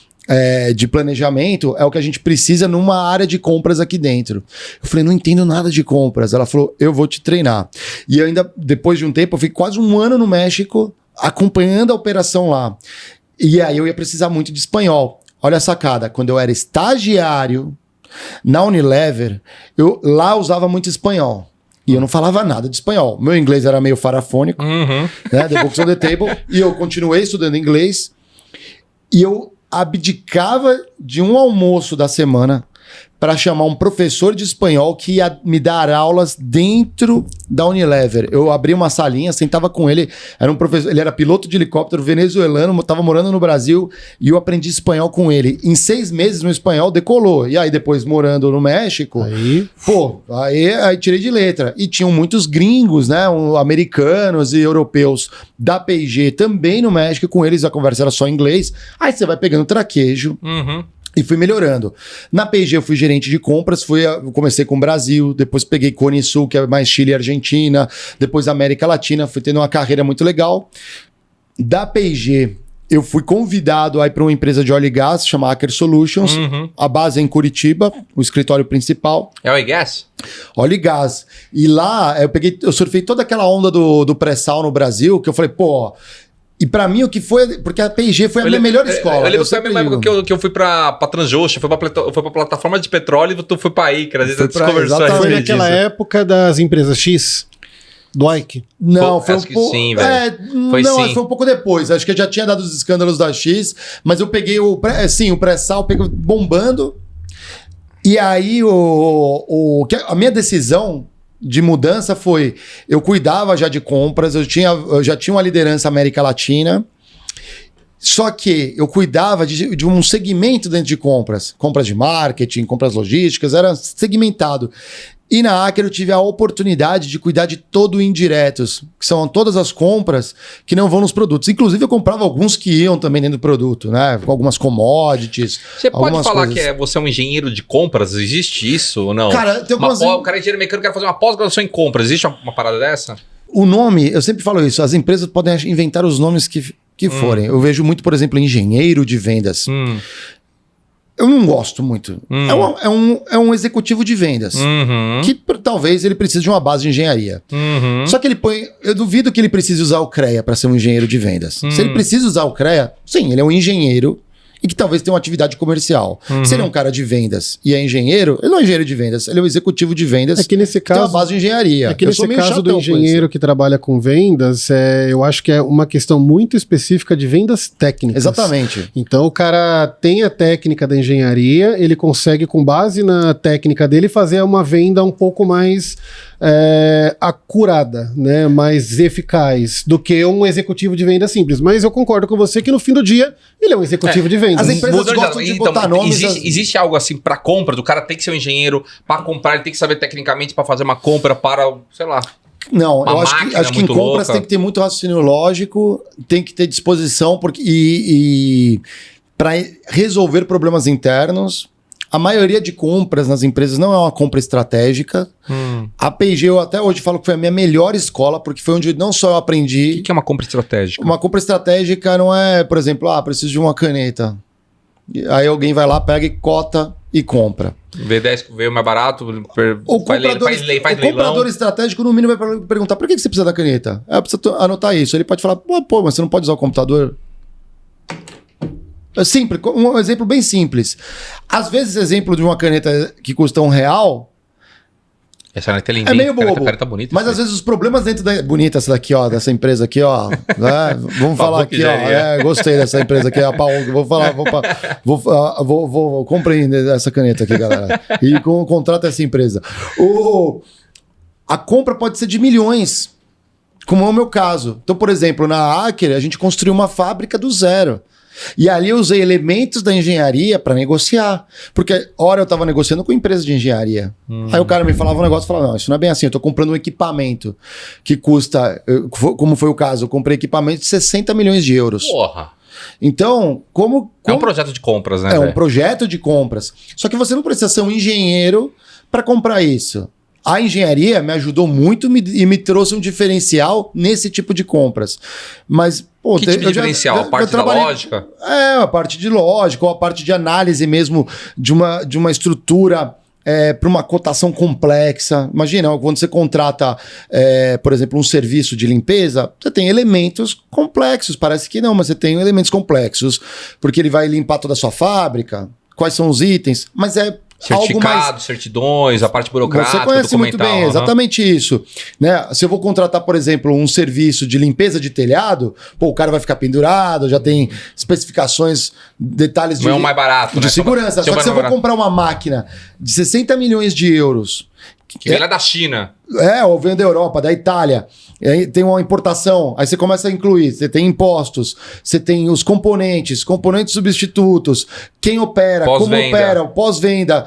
de planejamento, é o que a gente precisa numa área de compras aqui dentro. Eu falei, não entendo nada de compras. Ela falou, eu vou te treinar. E ainda, depois de um tempo, eu fiquei quase um ano no México, acompanhando a operação lá. E aí eu ia precisar muito de espanhol. Olha a sacada, quando eu era estagiário na Unilever, eu lá usava muito espanhol. E eu não falava nada de espanhol. Meu inglês era meio farafônico, né? The Books on the Table. E eu continuei estudando inglês. E eu abdicava de um almoço da semana para chamar um professor de espanhol que ia me dar aulas dentro da Unilever. Eu abri uma salinha, sentava com ele, era um professor, ele era piloto de helicóptero venezuelano, estava morando no Brasil e eu aprendi espanhol com ele. Em 6 meses, meu espanhol decolou. E aí, depois, morando no México, aí tirei de letra. E tinham muitos gringos, né, americanos e europeus da P&G também no México, com eles a conversa era só em inglês. Aí você vai pegando traquejo. E fui melhorando. Na P&G eu fui gerente de compras, comecei com o Brasil, depois peguei Cone Sul, que é mais Chile e Argentina, depois América Latina, fui tendo uma carreira muito legal. Da P&G eu fui convidado a ir para uma empresa de óleo e gás, chamada Aker Solutions, a base é em Curitiba, o escritório principal. É óleo e gás? Óleo e gás. E lá eu surfei toda aquela onda do pré-sal no Brasil, que eu falei, pô... E pra mim o que foi... Porque a P&G foi a minha melhor escola. Eu lembro que foi a mesma época que eu fui pra Transjost, foi pra plataforma de petróleo e tu foi pra Icra. A gente conversou. Foi naquela época das empresas X? Do Ike? Não, foi acho que sim, velho. Foi um pouco depois. Acho que eu já tinha dado os escândalos da X, mas eu peguei o pré-sal, peguei bombando. E aí a minha decisão de mudança foi, eu cuidava já de compras, eu já tinha uma liderança América Latina, só que eu cuidava de um segmento dentro de compras de marketing, compras logísticas, era segmentado. E na Aker eu tive a oportunidade de cuidar de todo o indiretos, que são todas as compras que não vão nos produtos. Inclusive eu comprava alguns que iam também dentro do produto, né? Com algumas commodities. Você pode falar coisas. que você é um engenheiro de compras? Existe isso ou não? Cara, tem algumas... O cara é engenheiro mecânico, quer fazer uma pós-graduação em compras. Existe uma parada dessa? O nome, eu sempre falo isso, as empresas podem inventar os nomes que forem. Eu vejo muito, por exemplo, engenheiro de vendas. Eu não gosto muito. É um executivo de vendas. Que talvez ele precise de uma base de engenharia. Só que ele põe... Eu duvido que ele precise usar o CREA para ser um engenheiro de vendas. Se ele precisa usar o CREA, sim, ele é um engenheiro e que talvez tenha uma atividade comercial. Se ele é um cara de vendas e é engenheiro, ele não é engenheiro de vendas, ele é um executivo de vendas. É que nesse que tem uma caso, base de engenharia. é que nesse caso do engenheiro que trabalha com vendas, eu acho que é uma questão muito específica de vendas técnicas. Exatamente. Então o cara tem a técnica da engenharia, ele consegue, com base na técnica dele, fazer uma venda um pouco mais acurada, né? Mais eficaz do que um executivo de venda simples. Mas eu concordo com você que no fim do dia ele é um executivo de vendas. As empresas gostam de botar nomes... Existe algo assim pra compra? Do cara tem que ser um engenheiro pra comprar, ele tem que saber tecnicamente pra fazer uma compra para, sei lá... Não, eu acho máquina que em muito compras louca. tem que ter muito raciocínio lógico, tem que ter disposição e para resolver problemas internos. A maioria de compras nas empresas não é uma compra estratégica. A P&G eu até hoje falo que foi a minha melhor escola, porque foi onde não só eu O aprendi... que é uma compra estratégica? Uma compra estratégica não é, por exemplo, preciso de uma caneta. Aí alguém vai lá, pega e cota e compra. V10 veio mais barato, O faz leilão. comprador estratégico, no mínimo, vai perguntar: por que você precisa da caneta? Eu preciso anotar isso. Ele pode falar: pô, mas você não pode usar o computador? É simples, um exemplo bem simples. Às vezes, exemplo de uma caneta que custa R$1 Essa caneta é linda, é meio bobo. Caneta bonita. Mas às vezes os problemas dentro da... Bonita essa daqui, ó, dessa empresa aqui, ó. Né? Vamos falar aqui, ó. Gostei dessa empresa aqui, a Paul. Vou falar, vou compreender essa caneta aqui, galera. E contrata essa empresa. A compra pode ser de milhões, como é o meu caso. Então, por exemplo, na Aker, a gente construiu uma fábrica do zero. E ali eu usei elementos da engenharia para negociar. Porque, ora, eu estava negociando com empresa de engenharia. Aí o cara me falava um negócio e falava: não, isso não é bem assim. Eu estou comprando um equipamento que custa, como foi o caso, eu comprei equipamento de 60 milhões de euros. Porra. Então, É um projeto de compras, né? É velho? um projeto de compras. Só que você não precisa ser um engenheiro para comprar isso. A engenharia me ajudou muito e me trouxe um diferencial nesse tipo de compras. Mas, pô, Que tipo de diferencial? A parte da lógica? A parte de lógica, ou a parte de análise mesmo de uma estrutura para uma cotação complexa. Imagina, quando você contrata, por exemplo, um serviço de limpeza, você tem elementos complexos. Parece que não, mas você tem elementos complexos, porque ele vai limpar toda a sua fábrica, quais são os itens, mas Certificados, certidões, a parte burocrática, você conhece muito documental. bem, exatamente isso. Né? Se eu vou contratar, por exemplo, um serviço de limpeza de telhado, o cara vai ficar pendurado, já tem especificações, detalhes Não é o mais barato, de né? segurança. Só que se eu vou comprar uma máquina de 60 milhões de euros... Que vem lá da China. Ou vem da Europa, da Itália. Aí tem uma importação, aí você começa a incluir, você tem impostos, você tem os componentes substitutos, quem opera, como opera, o pós-venda,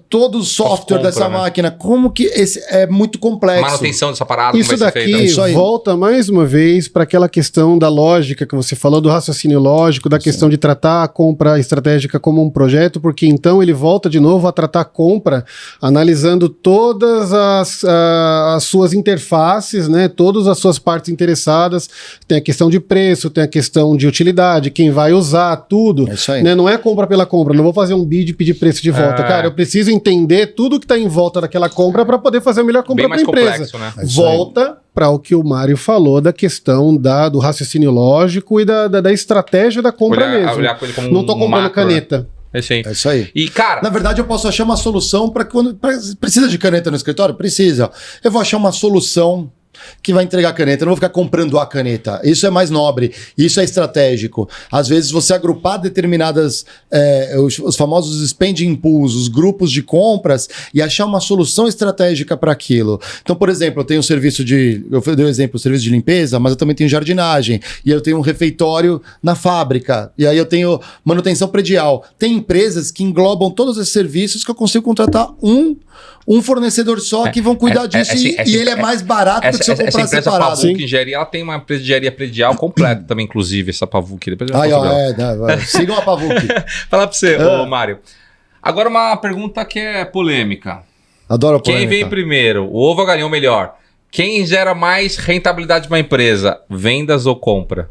todo o software dessa máquina, como que esse é muito complexo. Manutenção dessa parada. Isso daqui volta mais uma vez para aquela questão da lógica que você falou, do raciocínio lógico, da questão de tratar a compra estratégica como um projeto, porque então ele volta de novo a tratar a compra analisando todas as suas interfaces, né? Todas as suas partes interessadas. Tem a questão de preço, tem a questão de utilidade, quem vai usar, tudo. É isso aí. Né? Não é compra pela compra, não vou fazer um bid e pedir preço de volta. Cara, eu preciso entender tudo que está em volta daquela compra para poder fazer a melhor compra para a empresa. Complexo, né? Volta para o que o Mário falou da questão do raciocínio lógico e da estratégia da compra mesmo. Olhar coisa como não estou comprando caneta. Né? É isso aí. E, cara... Na verdade, eu posso achar uma solução para quando... Precisa de caneta no escritório? Precisa. Eu vou achar uma solução que vai entregar a caneta. Eu não vou ficar comprando a caneta. Isso é mais nobre. Isso é estratégico. Às vezes, você agrupar determinadas... os famosos spending pools, os grupos de compras, e achar uma solução estratégica para aquilo. Então, por exemplo, eu tenho um serviço de... Eu dei um exemplo, serviço de limpeza, mas eu também tenho jardinagem. E eu tenho um refeitório na fábrica. E aí eu tenho manutenção predial. Tem empresas que englobam todos esses serviços que eu consigo contratar um fornecedor só que vão cuidar disso e ele é mais barato do que se eu comprar separado. Essa Pavuk Engenharia, ela tem uma empresa de engenharia predial completa também, inclusive, essa Pavuk. Depois eu Aí, ó, sigam a Pavuk. Falar pra você, ô Mário. Agora uma pergunta que é polêmica. Adoro polêmica. Quem vem primeiro, o ovo ou a galinha, ou melhor? Quem gera mais rentabilidade para uma empresa? Vendas ou compra?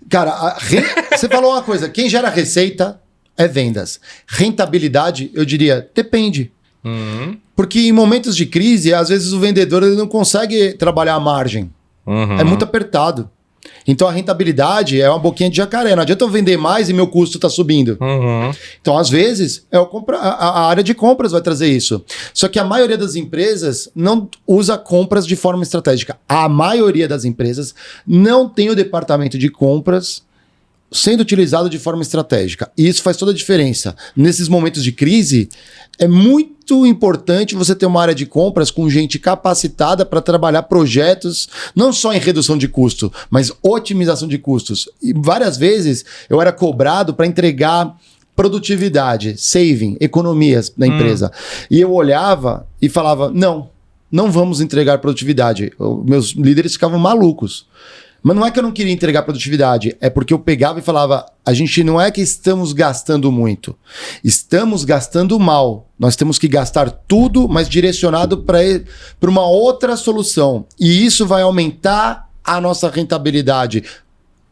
Cara, você falou uma coisa. Quem gera receita é vendas. Rentabilidade, eu diria, depende. Porque em momentos de crise, às vezes o vendedor ele não consegue trabalhar a margem. É muito apertado. Então a rentabilidade é uma boquinha de jacaré. Não adianta eu vender mais e meu custo está subindo. Então, às vezes, a área de compras vai trazer isso. Só que a maioria das empresas não usa compras de forma estratégica. A maioria das empresas não tem o departamento de compras sendo utilizado de forma estratégica. E isso faz toda a diferença. Nesses momentos de crise, é muito importante você ter uma área de compras com gente capacitada para trabalhar projetos, não só em redução de custo, mas otimização de custos. E várias vezes eu era cobrado para entregar produtividade, saving, economias na empresa. E eu olhava e falava, não vamos entregar produtividade. Meus líderes ficavam malucos. Mas não é que eu não queria entregar produtividade, é porque eu pegava e falava, a gente não é que estamos gastando muito, estamos gastando mal. Nós temos que gastar tudo, mas direcionado para uma outra solução. E isso vai aumentar a nossa rentabilidade.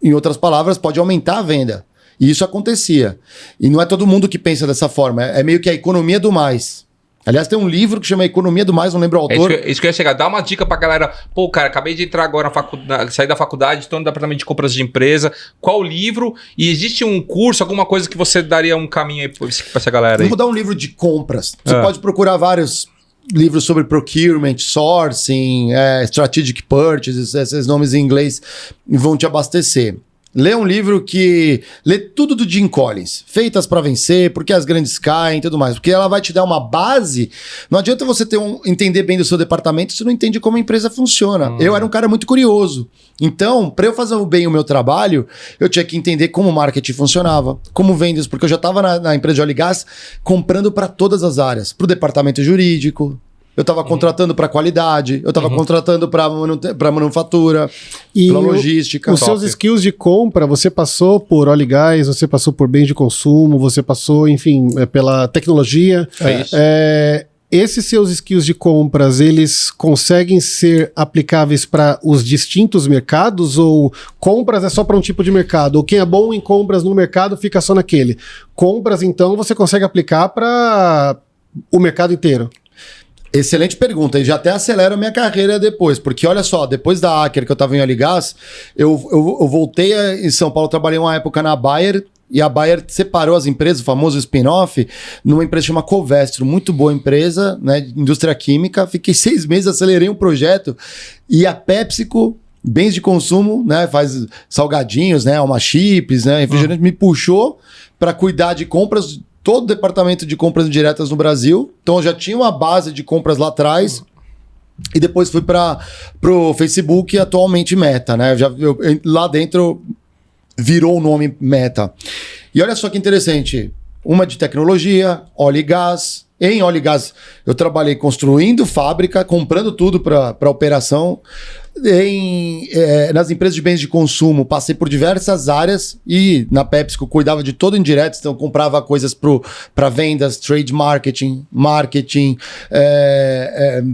Em outras palavras, pode aumentar a venda. E isso acontecia. E não é todo mundo que pensa dessa forma, é meio que a economia do mais. Aliás, tem um livro que chama Economia do Mais, não lembro o autor. Isso que eu ia chegar. Dá uma dica pra galera. Pô, cara, acabei de entrar agora na faculdade, sair da faculdade, estou no departamento de compras de empresa. Qual livro? E existe um curso, alguma coisa que você daria um caminho aí pra essa galera aí? Eu vou dar um livro de compras. Você pode procurar vários livros sobre procurement, sourcing, strategic purchases, esses nomes em inglês vão te abastecer. Lê um livro que... Lê tudo do Jim Collins. Feitas para vencer, porque as grandes caem e tudo mais. Porque ela vai te dar uma base. Não adianta você entender bem do seu departamento se você não entende como a empresa funciona. Eu era um cara muito curioso. Então, para eu fazer bem o meu trabalho, eu tinha que entender como o marketing funcionava, como vendas, porque eu já estava na empresa de óleo e gás comprando para todas as áreas. Para o departamento jurídico, eu estava contratando para qualidade, eu estava contratando para manufatura, para logística. Os seus skills de compra, você passou por óleo e gás, você passou por bens de consumo, você passou, enfim, pela tecnologia. Esses seus skills de compras, eles conseguem ser aplicáveis para os distintos mercados ou compras é só para um tipo de mercado? Ou quem é bom em compras no mercado fica só naquele? Compras, então, você consegue aplicar para o mercado inteiro? Excelente pergunta, e já até acelera a minha carreira depois, porque olha só, depois da Aker, que eu estava em óleo e gás, eu voltei em São Paulo, trabalhei uma época na Bayer, e a Bayer separou as empresas, o famoso spin-off, numa empresa chamada Covestro, muito boa empresa, né, indústria química, fiquei 6 meses, acelerei um projeto, e a PepsiCo, bens de consumo, né, faz salgadinhos, né, Alma Chips, né, refrigerante, me puxou para cuidar de compras, todo o departamento de compras diretas no Brasil. Então eu já tinha uma base de compras lá atrás. E depois fui para o Facebook, atualmente Meta, né? Lá dentro virou o nome Meta. E olha só que interessante. Uma de tecnologia, óleo e gás. Em óleo e gás, eu trabalhei construindo fábrica, comprando tudo para operação. Nas empresas de bens de consumo, passei por diversas áreas e na PepsiCo cuidava de todo indireto, então comprava coisas para vendas, trade marketing,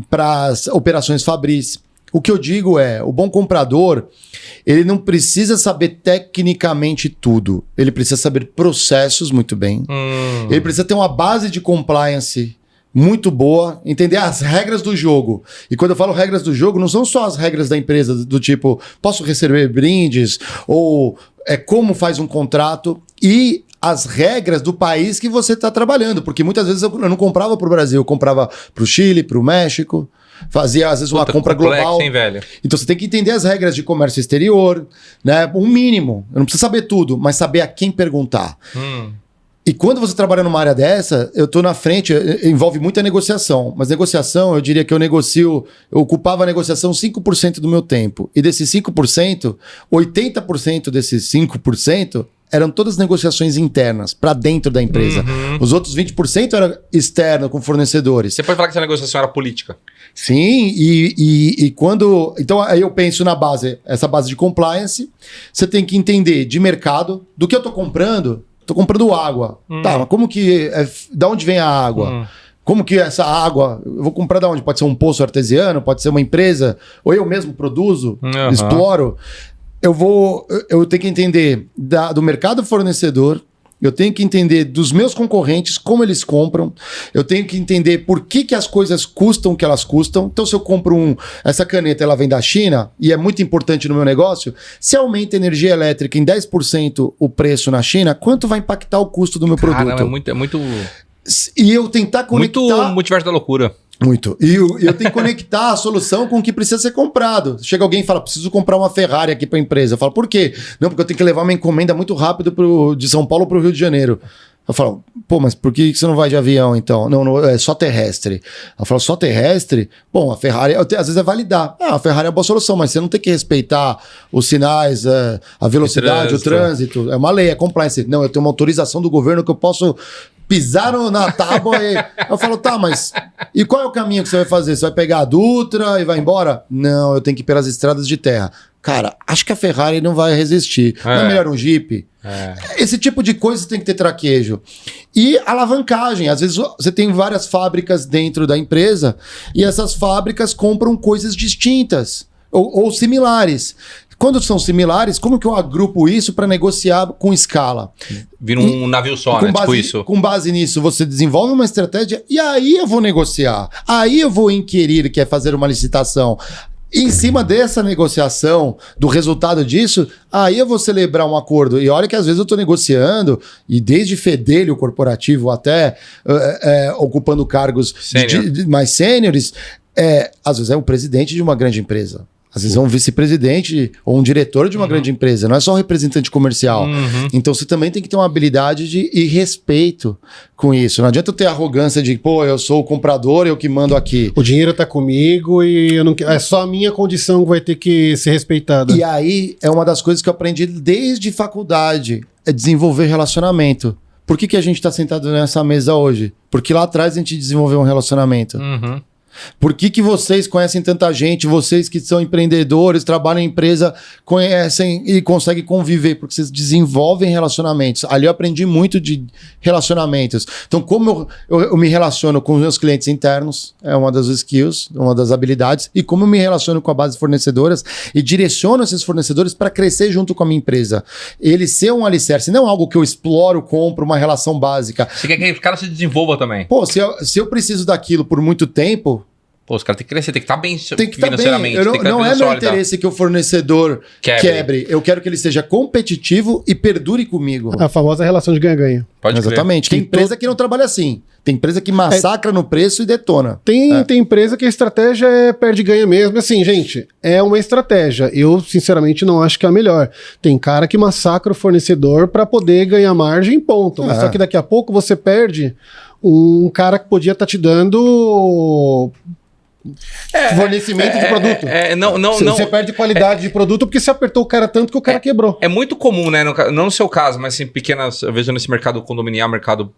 para operações fabris. O que eu digo é, o bom comprador, ele não precisa saber tecnicamente tudo. Ele precisa saber processos muito bem. Ele precisa ter uma base de compliance muito boa, entender as regras do jogo. E quando eu falo regras do jogo, não são só as regras da empresa, do tipo, posso receber brindes, ou como faz um contrato, e as regras do país que você está trabalhando. Porque muitas vezes eu não comprava para o Brasil, eu comprava para o Chile, para o México, fazia às vezes uma compra global. Hein, velho? Então você tem que entender as regras de comércio exterior, né? Um mínimo. Eu não preciso saber tudo, mas saber a quem perguntar. E quando você trabalha numa área dessa, eu estou na frente, envolve muita negociação. Mas negociação, eu diria que eu ocupava a negociação 5% do meu tempo. E desses 5%, 80% desses 5% eram todas negociações internas, para dentro da empresa. Os outros 20% era externo, com fornecedores. Você pode falar que essa negociação era política? Sim, e quando... Então, aí eu penso na base, essa base de compliance, você tem que entender de mercado, do que eu tô comprando água. Tá, mas como que... da onde vem a água? Como que essa água... Eu vou comprar da onde? Pode ser um poço artesiano, pode ser uma empresa, ou eu mesmo produzo, exploro. Eu tenho que entender do mercado fornecedor, eu tenho que entender dos meus concorrentes, como eles compram, eu tenho que entender por que as coisas custam o que elas custam. Então, se eu compro essa caneta, ela vem da China, e é muito importante no meu negócio, se aumenta a energia elétrica em 10% o preço na China, quanto vai impactar o custo do meu produto? É muito... E eu tentar conectar... Muito multiverso da loucura. Muito. E eu tenho que conectar a solução com o que precisa ser comprado. Chega alguém e fala, preciso comprar uma Ferrari aqui para a empresa. Eu falo, por quê? Não, porque eu tenho que levar uma encomenda muito rápido de São Paulo para o Rio de Janeiro. Eu falo, pô, mas por que você não vai de avião, então? Não, é só terrestre. Eu falo, só terrestre? Bom, a Ferrari, às vezes é validar. A Ferrari é uma boa solução, mas você não tem que respeitar os sinais, a velocidade, o trânsito. É uma lei, é compliance. Não, eu tenho uma autorização do governo que eu posso... pisar na tábua e eu falo, tá, mas e qual é o caminho que você vai fazer? Você vai pegar a Dutra e vai embora? Não, eu tenho que ir pelas estradas de terra. Cara, acho que a Ferrari não vai resistir. Não é melhor um Jeep? Esse tipo de coisa tem que ter traquejo. E alavancagem. Às vezes você tem várias fábricas dentro da empresa e essas fábricas compram coisas distintas ou similares. Quando são similares, como que eu agrupo isso para negociar com escala? Vira um navio só, né? Tipo isso. Com base nisso, você desenvolve uma estratégia e aí eu vou negociar. Aí eu vou inquirir, que é fazer uma licitação. Em cima dessa negociação, do resultado disso, aí eu vou celebrar um acordo. E olha que às vezes eu estou negociando, e desde fedelho corporativo até ocupando cargos mais sêniores, às vezes é o presidente de uma grande empresa. Às vezes é um vice-presidente ou um diretor de uma grande empresa, não é só um representante comercial. Então você também tem que ter uma habilidade e respeito com isso. Não adianta eu ter arrogância de, pô, eu sou o comprador, eu que mando aqui. O dinheiro tá comigo e eu não quero. É só a minha condição que vai ter que ser respeitada. E aí é uma das coisas que eu aprendi desde faculdade, é desenvolver relacionamento. Por que a gente está sentado nessa mesa hoje? Porque lá atrás a gente desenvolveu um relacionamento. Por que vocês conhecem tanta gente, vocês que são empreendedores, trabalham em empresa, conhecem e conseguem conviver? Porque vocês desenvolvem relacionamentos. Ali eu aprendi muito de relacionamentos. Então, como eu me relaciono com os meus clientes internos, é uma das skills, uma das habilidades, e como eu me relaciono com a base de fornecedoras e direciono esses fornecedores para crescer junto com a minha empresa. Ele ser um alicerce, não algo que eu exploro, compro, uma relação básica. Você quer que o cara se desenvolva também. Pô, se eu preciso daquilo por muito tempo... Pô, os caras têm que crescer, tem que estar bem financeiramente. Não é meu interesse que o fornecedor quebre. Eu quero que ele seja competitivo e perdure comigo. A famosa relação de ganha-ganha. Exatamente. Tem empresa que não trabalha assim. Tem empresa que massacra no preço e detona. Tem empresa que a estratégia é perde-ganha mesmo. Assim, gente, é uma estratégia. Eu, sinceramente, não acho que é a melhor. Tem cara que massacra o fornecedor para poder ganhar margem em ponto. Mas só que daqui a pouco você perde um cara que podia estar te dando... fornecimento de produto. Você perde qualidade de produto porque você apertou o cara tanto que o cara quebrou. É muito comum, né? Não no seu caso, mas em pequenas, eu vejo nesse mercado condominial, mercado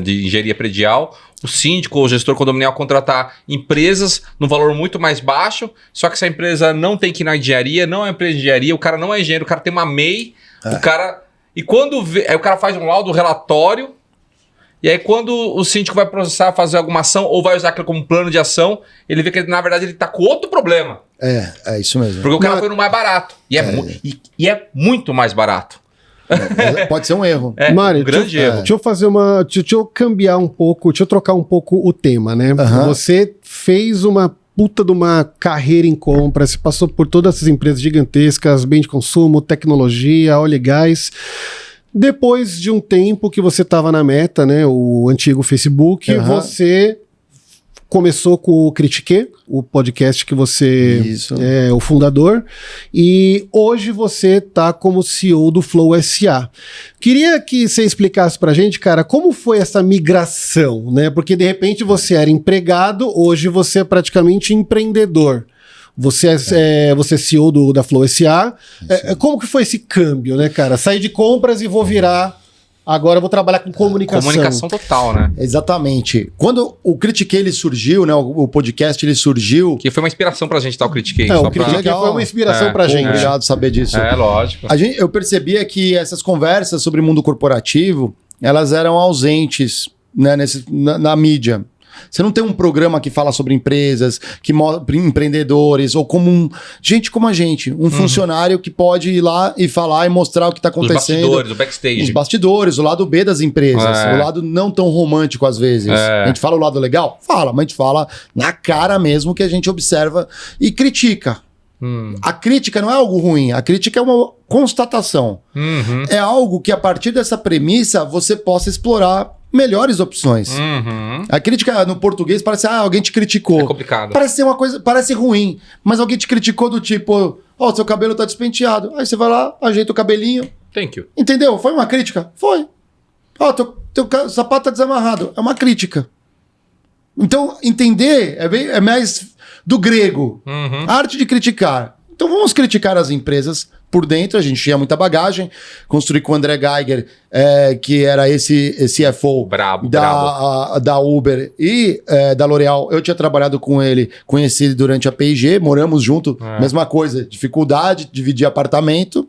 de engenharia predial, o síndico ou o gestor condominial contratar empresas no valor muito mais baixo, só que essa empresa não tem que ir na engenharia, não é empresa de engenharia, o cara não é engenheiro, o cara tem uma MEI, o cara... E quando aí o cara faz um laudo, relatório, e aí quando o síndico vai processar, fazer alguma ação ou vai usar aquilo como plano de ação, ele vê que na verdade ele tá com outro problema. É isso mesmo. Porque o cara foi no mais barato. E é muito mais barato. Pode ser um erro. Mário, grande erro. Deixa eu fazer deixa eu cambiar um pouco, deixa eu trocar um pouco o tema, né? Você fez uma puta de uma carreira em compras, passou por todas essas empresas gigantescas, bem de consumo, tecnologia, óleo e gás. Depois de um tempo que você estava na Meta, né, o antigo Facebook, você começou com o Critique, o podcast que você é o fundador, e hoje você está como CEO do Flow SA. Queria que você explicasse pra gente, cara, como foi essa migração, né? Porque de repente você era empregado, hoje você é praticamente empreendedor. Você você é CEO da Flow SA. Como que foi esse câmbio, né, cara? Sair de compras e vou virar... Agora eu vou trabalhar com comunicação. Comunicação total, né? Exatamente. Quando o Critiquei ele surgiu, né? O podcast ele surgiu... Que foi uma inspiração pra gente, tá? O Critiquei. O Critiquei foi uma inspiração pra gente. Obrigado saber disso. Lógico. Eu percebia que essas conversas sobre o mundo corporativo, elas eram ausentes, né, na mídia. Você não tem um programa que fala sobre empresas, que empreendedores, ou gente como a gente, um funcionário que pode ir lá e falar e mostrar o que está acontecendo. Os bastidores, o backstage. Os bastidores, o lado B das empresas, o lado não tão romântico às vezes. A gente fala o lado legal? Fala, mas a gente fala na cara mesmo que a gente observa e critica. A crítica não é algo ruim, a crítica é uma constatação. É algo que a partir dessa premissa você possa explorar melhores opções. A crítica no português parece alguém te criticou. É complicado. Parece ser uma coisa, parece ruim, mas alguém te criticou do tipo, seu cabelo tá despenteado. Aí você vai lá, ajeita o cabelinho. Thank you. Entendeu? Foi uma crítica? Foi. Teu sapato tá desamarrado. É uma crítica. Então, entender é mais do grego. A arte de criticar. Então vamos criticar as empresas por dentro, a gente tinha muita bagagem, construí com o André Geiger, que era esse CFO brabo. Da Uber e da L'Oréal. Eu tinha trabalhado com ele, conheci durante a P&G, moramos junto, mesma coisa, dificuldade, dividir apartamento.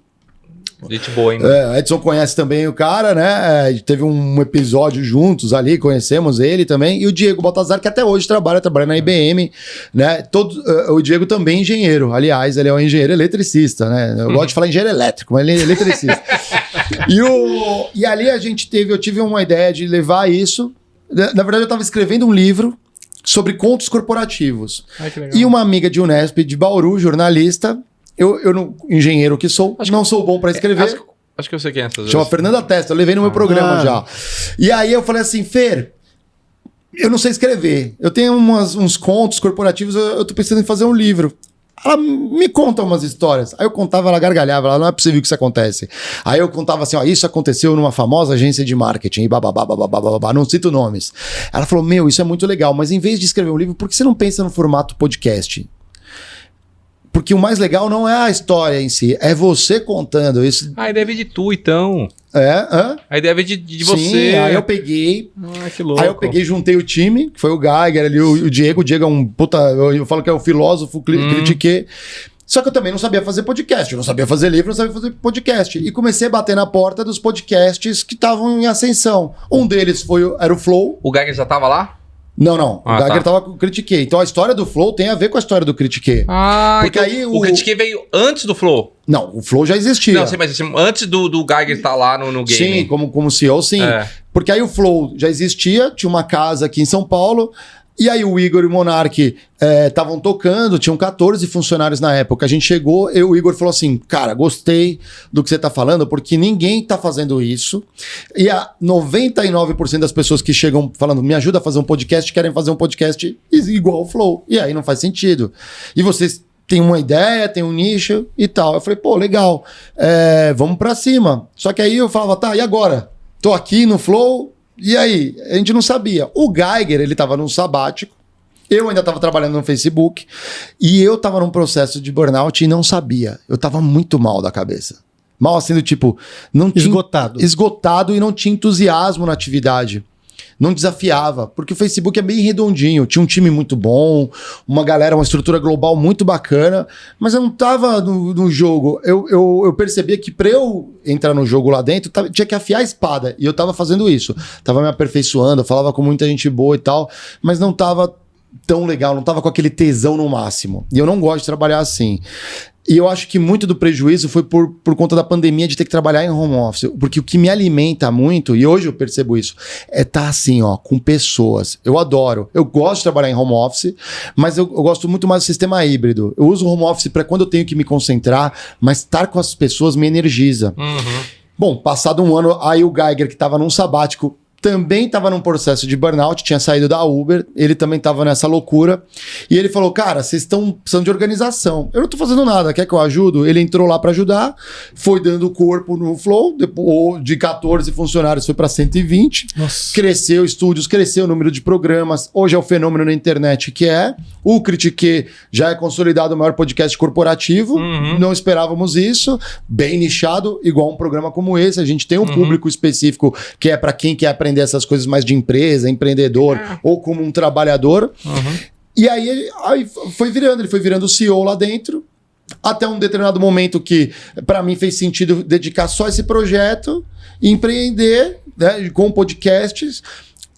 Gente boa, hein? Edson conhece também o cara, né? Teve um episódio juntos ali, conhecemos ele também. E o Diego Baltazar, que até hoje trabalha na IBM, né? O Diego também é engenheiro. Aliás, ele é um engenheiro eletricista, né? Eu gosto de falar engenheiro elétrico, mas ele é eletricista. E ali eu tive uma ideia de levar isso. Na verdade, eu estava escrevendo um livro sobre contos corporativos. Ai, que legal. E uma amiga de Unesp, de Bauru, jornalista... Eu não, engenheiro que sou, não sou bom para escrever. Acho que eu sei quem é essa. Chama Fernanda Testa, eu levei no meu programa já. E aí eu falei assim, Fer, eu não sei escrever. Eu tenho uns contos corporativos, eu tô pensando em fazer um livro. Ela me conta umas histórias. Aí eu contava, ela gargalhava, ela não é possível que isso acontece. Aí eu contava assim, isso aconteceu numa famosa agência de marketing, e bababá, não cito nomes. Ela falou, isso é muito legal, mas em vez de escrever um livro, por que você não pensa no formato podcast? Porque o mais legal não é a história em si, é você contando isso. A ideia veio de tu, então. A ideia veio de você. Sim, aí eu peguei. Que louco. Aí eu peguei, juntei o time, que foi o Geiger ali, o Diego. O Diego é um puta. Eu falo que é o filósofo, critiquei. Só que eu também não sabia fazer podcast. Eu não sabia fazer livro, não sabia fazer podcast. E comecei a bater na porta dos podcasts que estavam em ascensão. Um deles era o Flow. O Geiger já tava lá? Não. O Geiger tava com o Critiquei. Então a história do Flow tem a ver com a história do Critiquei. Porque então aí o Critiquei veio antes do Flow? Não, o Flow já existia. Não, sim, mas antes do Geiger estar lá no game. Sim, como CEO, sim. Porque aí o Flow já existia, tinha uma casa aqui em São Paulo. E aí o Igor e o Monark estavam tocando, tinham 14 funcionários na época. A gente chegou e o Igor falou assim, cara, gostei do que você tá falando, porque ninguém tá fazendo isso. E a 99% das pessoas que chegam falando, me ajuda a fazer um podcast, querem fazer um podcast igual o Flow. E aí não faz sentido. E vocês têm uma ideia, tem um nicho e tal. Eu falei, legal, vamos pra cima. Só que aí eu falava, e agora? Tô aqui no Flow... E aí, a gente não sabia. O Geiger, ele tava num sabático, eu ainda tava trabalhando no Facebook, e eu tava num processo de burnout e não sabia. Eu tava muito mal da cabeça. Mal assim, do tipo... Esgotado e não tinha entusiasmo na atividade. Não desafiava, porque o Facebook é bem redondinho, tinha um time muito bom, uma estrutura global muito bacana, mas eu não tava no jogo. Eu percebia que para eu entrar no jogo lá dentro, tinha que afiar a espada, e eu tava fazendo isso. Tava me aperfeiçoando, falava com muita gente boa e tal, mas não tava tão legal, não tava com aquele tesão no máximo. E eu não gosto de trabalhar assim. E eu acho que muito do prejuízo foi por conta da pandemia de ter que trabalhar em home office. Porque o que me alimenta muito, e hoje eu percebo isso, é estar assim, com pessoas. Eu adoro. Eu gosto de trabalhar em home office, mas eu gosto muito mais do sistema híbrido. Eu uso o home office para quando eu tenho que me concentrar, mas estar com as pessoas me energiza. Bom, passado um ano, aí o Geiger, que estava num sabático, também estava num processo de burnout, tinha saído da Uber, ele também estava nessa loucura. E ele falou, cara, vocês estão precisando de organização. Eu não estou fazendo nada, quer que eu ajudo? Ele entrou lá para ajudar, foi dando corpo no Flow, depois, de 14 funcionários foi para 120, Nossa. cresceu estúdios, cresceu o número de programas, hoje é o fenômeno na internet que é. O Critique já é consolidado o maior podcast corporativo, não esperávamos isso, bem nichado, igual um programa como esse. A gente tem um público específico que é para quem quer aprender essas coisas mais de empresa, empreendedor ou como um trabalhador. E aí ele foi virando CEO lá dentro, até um determinado momento que para mim fez sentido dedicar só esse projeto e empreender, né, com podcasts.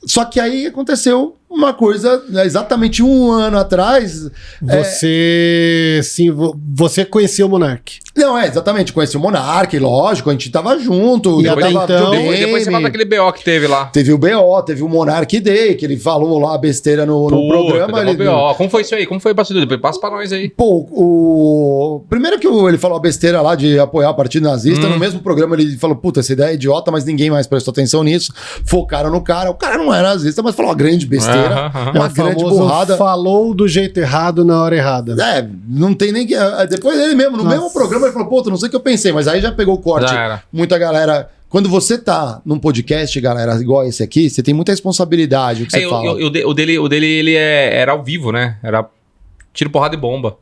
Só que aí aconteceu uma coisa, né, exatamente 1 ano atrás. Você conheceu o Monark. Não, exatamente. Conheci o Monark, lógico, a gente tava junto. E até então, depois você fala daquele BO que teve lá. Teve o BO, teve o Monark Day, que ele falou lá besteira no programa. BO. Como foi isso aí? Como foi o bastidor? Depois passa pra nós aí. Pô, primeiro que ele falou a besteira lá de apoiar o partido nazista, no mesmo programa ele falou, puta, essa ideia é idiota, mas ninguém mais prestou atenção nisso. Focaram no cara. O cara não é nazista, mas falou uma grande besteira. Uma grande burrada. Falou do jeito errado na hora errada. Não tem nem que... Depois ele mesmo, no mesmo programa, ele falou, pô, não sei o que eu pensei, mas aí já pegou o corte. Muita galera... Quando você tá num podcast, galera, igual esse aqui, você tem muita responsabilidade, o que você fala. O dele ele era ao vivo, né? Era tiro, porrada e bomba.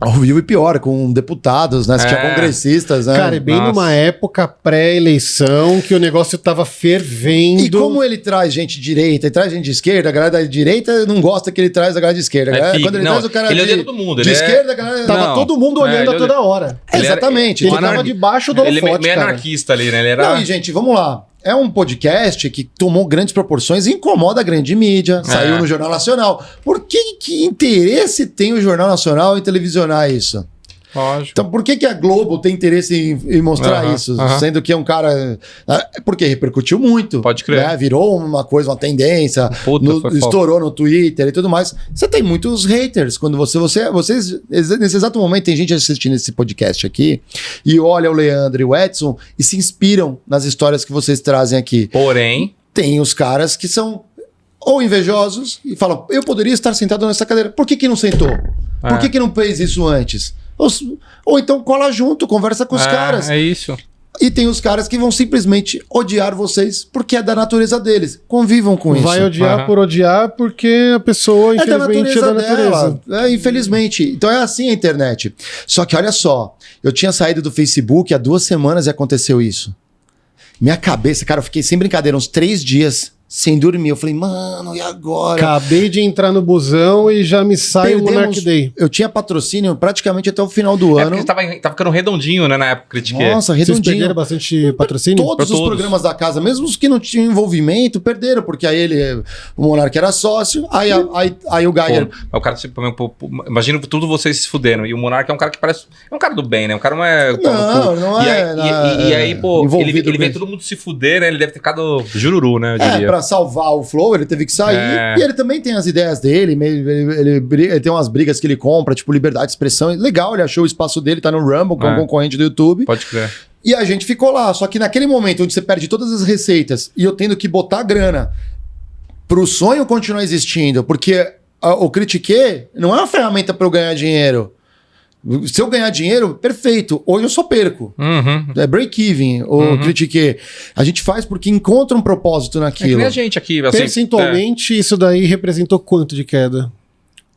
Ao vivo e pior, com deputados, né? Você tinha congressistas, né? Cara, e bem numa época pré-eleição que o negócio tava fervendo. E como ele traz gente de direita e traz gente de esquerda, a galera da direita não gosta que ele traz a galera de esquerda. Quando ele traz o cara ele odeia todo mundo. De esquerda, a galera... Tava todo mundo olhando a toda hora. Exatamente. Ele tava debaixo do holofote, cara. Ele é meio anarquista ali, né? Ele era... Não, e gente, vamos lá. É um podcast que tomou grandes proporções e incomoda a grande mídia. Saiu no Jornal Nacional. Por que interesse tem o Jornal Nacional em televisionar isso? Lógico. Então, por que a Globo tem interesse em mostrar isso? Sendo que é um cara... Porque repercutiu muito. Pode crer. Né? Virou uma coisa, uma tendência. Estourou no Twitter e tudo mais. Você tem muitos haters. Quando vocês, nesse exato momento, tem gente assistindo esse podcast aqui e olha o Leandro e o Edson e se inspiram nas histórias que vocês trazem aqui. Porém... Tem os caras que são ou invejosos e falam, eu poderia estar sentado nessa cadeira. Por que não sentou? Por que não fez isso antes? Ou então cola junto, conversa com os caras. É isso. E tem os caras que vão simplesmente odiar vocês porque é da natureza deles. Convivam com isso. Vai odiar por odiar porque a pessoa, infelizmente, é da natureza. Infelizmente. Então é assim a internet. Só que olha só, eu tinha saído do Facebook há 2 semanas e aconteceu isso. Minha cabeça, cara, eu fiquei sem brincadeira uns 3 dias sem dormir. Eu falei, mano, e agora? Acabei de entrar no busão e já me sai o Monark Day. Eu tinha patrocínio praticamente até o final do ano. Porque tava ficando redondinho, né, na época que critiquei. Nossa, redondinho. Vocês perderam bastante patrocínio? Todos os programas da casa, mesmo os que não tinham envolvimento, perderam, porque aí o Monark era sócio, aí o Geiger... O cara, imagina tudo vocês se fuderam. E o Monark é um cara que parece... É um cara do bem, né? Um cara não é... Não é... E aí, pô, ele vê todo mundo se fuder, né? Ele deve ter ficado jururu, né, eu diria. Pra salvar o Flow, ele teve que sair. E ele também tem as ideias dele, ele tem umas brigas que ele compra, tipo liberdade de expressão. Legal, ele achou o espaço dele, tá no Rumble, que é um concorrente do YouTube. Pode crer. E a gente ficou lá. Só que naquele momento onde você perde todas as receitas e eu tendo que botar grana pro sonho continuar existindo, porque o Critique não é uma ferramenta para eu ganhar dinheiro. Se eu ganhar dinheiro, perfeito. Hoje eu só perco. É break-even, ou Critique. A gente faz porque encontra um propósito naquilo. É que nem a gente aqui. Assim, percentualmente, isso daí representou quanto de queda?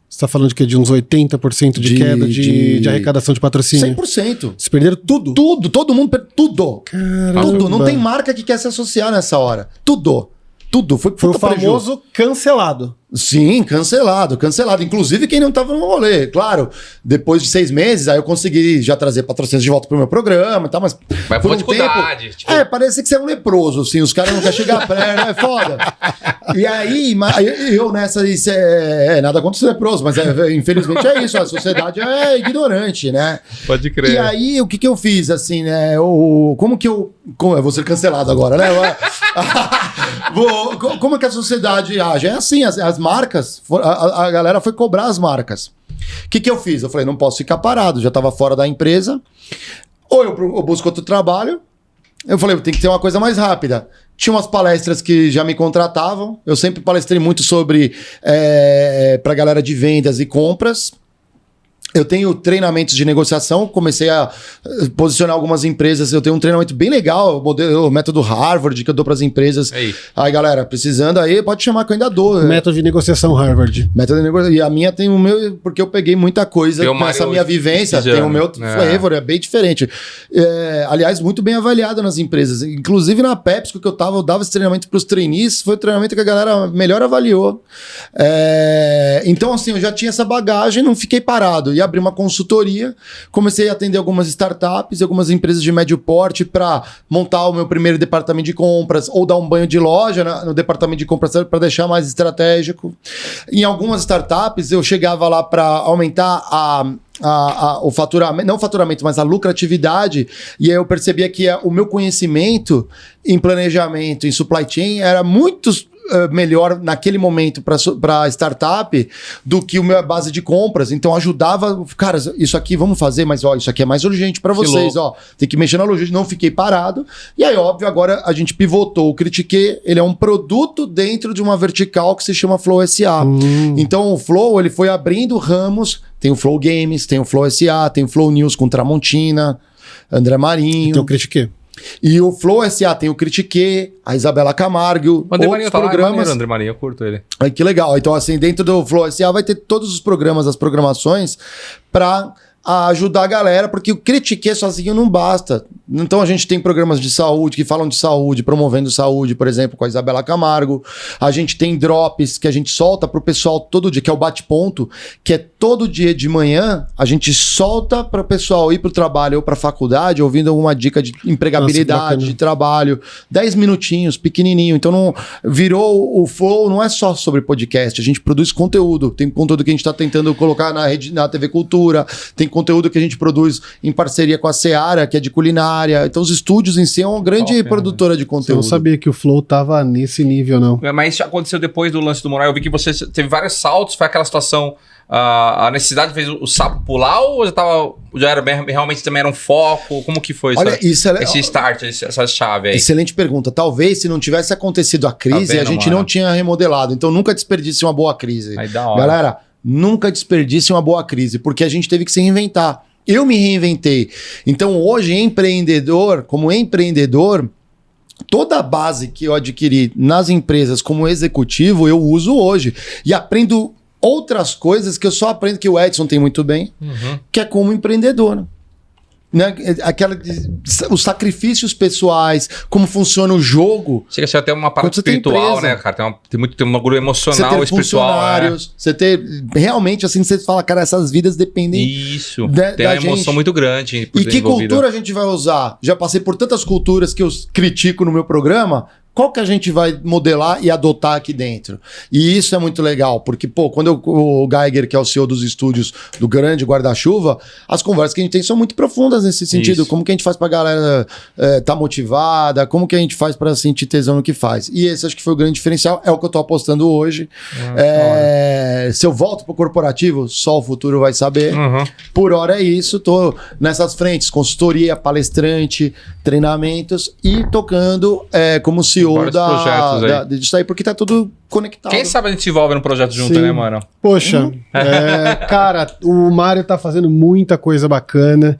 Você tá falando de que de uns 80% de queda de arrecadação de patrocínio? 100%. Vocês perderam tudo? Tudo. Todo mundo perdeu tudo. Caramba. Tudo. Não tem marca que quer se associar nessa hora. Tudo. Foi o famoso cancelado. Sim, cancelado. Inclusive quem não estava no rolê. Claro, depois de 6 meses, aí eu consegui já trazer patrocínios de volta pro meu programa e tal, mas por um tempo... Tipo... Parece que você é um leproso, assim, os caras não querem chegar perto, é foda. E aí, eu nessa... nada contra os leprosos, mas infelizmente é isso, a sociedade é ignorante, né? Pode crer. E aí, o que eu fiz, assim, né? Eu vou ser cancelado agora, né? Como é que a sociedade age? É assim, as marcas, a galera foi cobrar as marcas. O que eu fiz? Eu falei, não posso ficar parado, já estava fora da empresa. Ou eu busco outro trabalho. Eu falei, tem que ter uma coisa mais rápida. Tinha umas palestras que já me contratavam. Eu sempre palestrei muito sobre para galera de vendas e compras. Eu tenho treinamentos de negociação, comecei a posicionar algumas empresas. Eu tenho um treinamento bem legal, o método Harvard, que eu dou para as empresas. Aí, galera, precisando aí, pode chamar que eu ainda dou. Método de negociação Harvard. Método de negociação. E a minha tem o meu, porque eu peguei muita coisa nessa minha vivência. Tem o meu flavor, é bem diferente. Aliás, muito bem avaliado nas empresas. Inclusive na PepsiCo que eu dava esse treinamento para os trainees, foi o treinamento que a galera melhor avaliou. Então, assim, eu já tinha essa bagagem, não fiquei parado. E abri uma consultoria, comecei a atender algumas startups e algumas empresas de médio porte para montar o meu primeiro departamento de compras ou dar um banho de loja no departamento de compras para deixar mais estratégico. Em algumas startups eu chegava lá para aumentar o faturamento, não o faturamento, mas a lucratividade, e aí eu percebia que o meu conhecimento em planejamento, em supply chain, era muito melhor naquele momento para startup do que a minha base de compras. Então ajudava, cara, isso aqui vamos fazer, mas ó, isso aqui é mais urgente para vocês, ó, tem que mexer na logística. Não fiquei parado. E aí, óbvio, agora a gente pivotou. O Critique, ele é um produto dentro de uma vertical que se chama Flow SA. Então o Flow, ele foi abrindo ramos. Tem o Flow Games, tem o Flow SA, tem o Flow News com Tramontina, André Marinho. Então o Critique. E o Flow SA tem o Critique, a Isabela Camargo, o André Marinho tá programas. Lá, André Marinho, eu curto ele. Ai, que legal. Então, assim, dentro do Flow SA vai ter todos os programas, as programações, para ajudar a galera, porque o Critique sozinho não basta. Então a gente tem programas de saúde que falam de saúde, promovendo saúde, por exemplo, com a Isabela Camargo. A gente tem drops que a gente solta pro pessoal todo dia, que é o bate-ponto, que é todo dia de manhã, a gente solta para o pessoal ir pro trabalho ou pra faculdade, ouvindo alguma dica de empregabilidade, de trabalho. 10 minutinhos, pequenininho. Então não virou o Flow, não é só sobre podcast, a gente produz conteúdo. Tem conteúdo que a gente tá tentando colocar na TV Cultura, tem conteúdo que a gente produz em parceria com a Seara, que é de culinária. Então os estúdios em si é uma grande produtora de conteúdo. Eu não sabia que o Flow tava nesse nível, não. Mas isso aconteceu depois do lance do Moral. Eu vi que você teve vários saltos, foi aquela situação... a necessidade fez o sapo pular ou já era realmente também era um foco? Como que foi esse start, essa chave aí? Excelente pergunta. Talvez se não tivesse acontecido a crise, a gente não tinha remodelado. Então nunca desperdice uma boa crise. Aí, da hora. Galera, nunca desperdice uma boa crise, porque a gente teve que se reinventar. Eu me reinventei. Então hoje, como empreendedor, toda a base que eu adquiri nas empresas como executivo, eu uso hoje. E aprendo outras coisas que eu só aprendo, que o Edson tem muito bem, que é como empreendedor. Né? Os sacrifícios pessoais, como funciona o jogo. Chega a ser até uma parte espiritual, né, cara? Tem um bagulho emocional, você ter espiritual. Funcionários, você ter. Realmente, assim, você fala, cara, essas vidas dependem. Isso. Tem uma emoção muito grande. E que cultura a gente vai usar? Já passei por tantas culturas que eu critico no meu programa. Qual que a gente vai modelar e adotar aqui dentro? E isso é muito legal, porque, quando o Geiger, que é o CEO dos estúdios do grande guarda-chuva, as conversas que a gente tem são muito profundas nesse sentido. Isso. Como que a gente faz pra galera tá motivada, como que a gente faz pra sentir tesão no que faz. E esse acho que foi o grande diferencial, é o que eu tô apostando hoje. Se eu volto pro corporativo, só o futuro vai saber. Por hora é isso, tô nessas frentes, consultoria, palestrante, treinamentos e tocando como CEO disso aí, porque tá tudo conectado. Quem sabe a gente se envolve no projeto junto, né, mano? Poxa, cara, o Mário tá fazendo muita coisa bacana.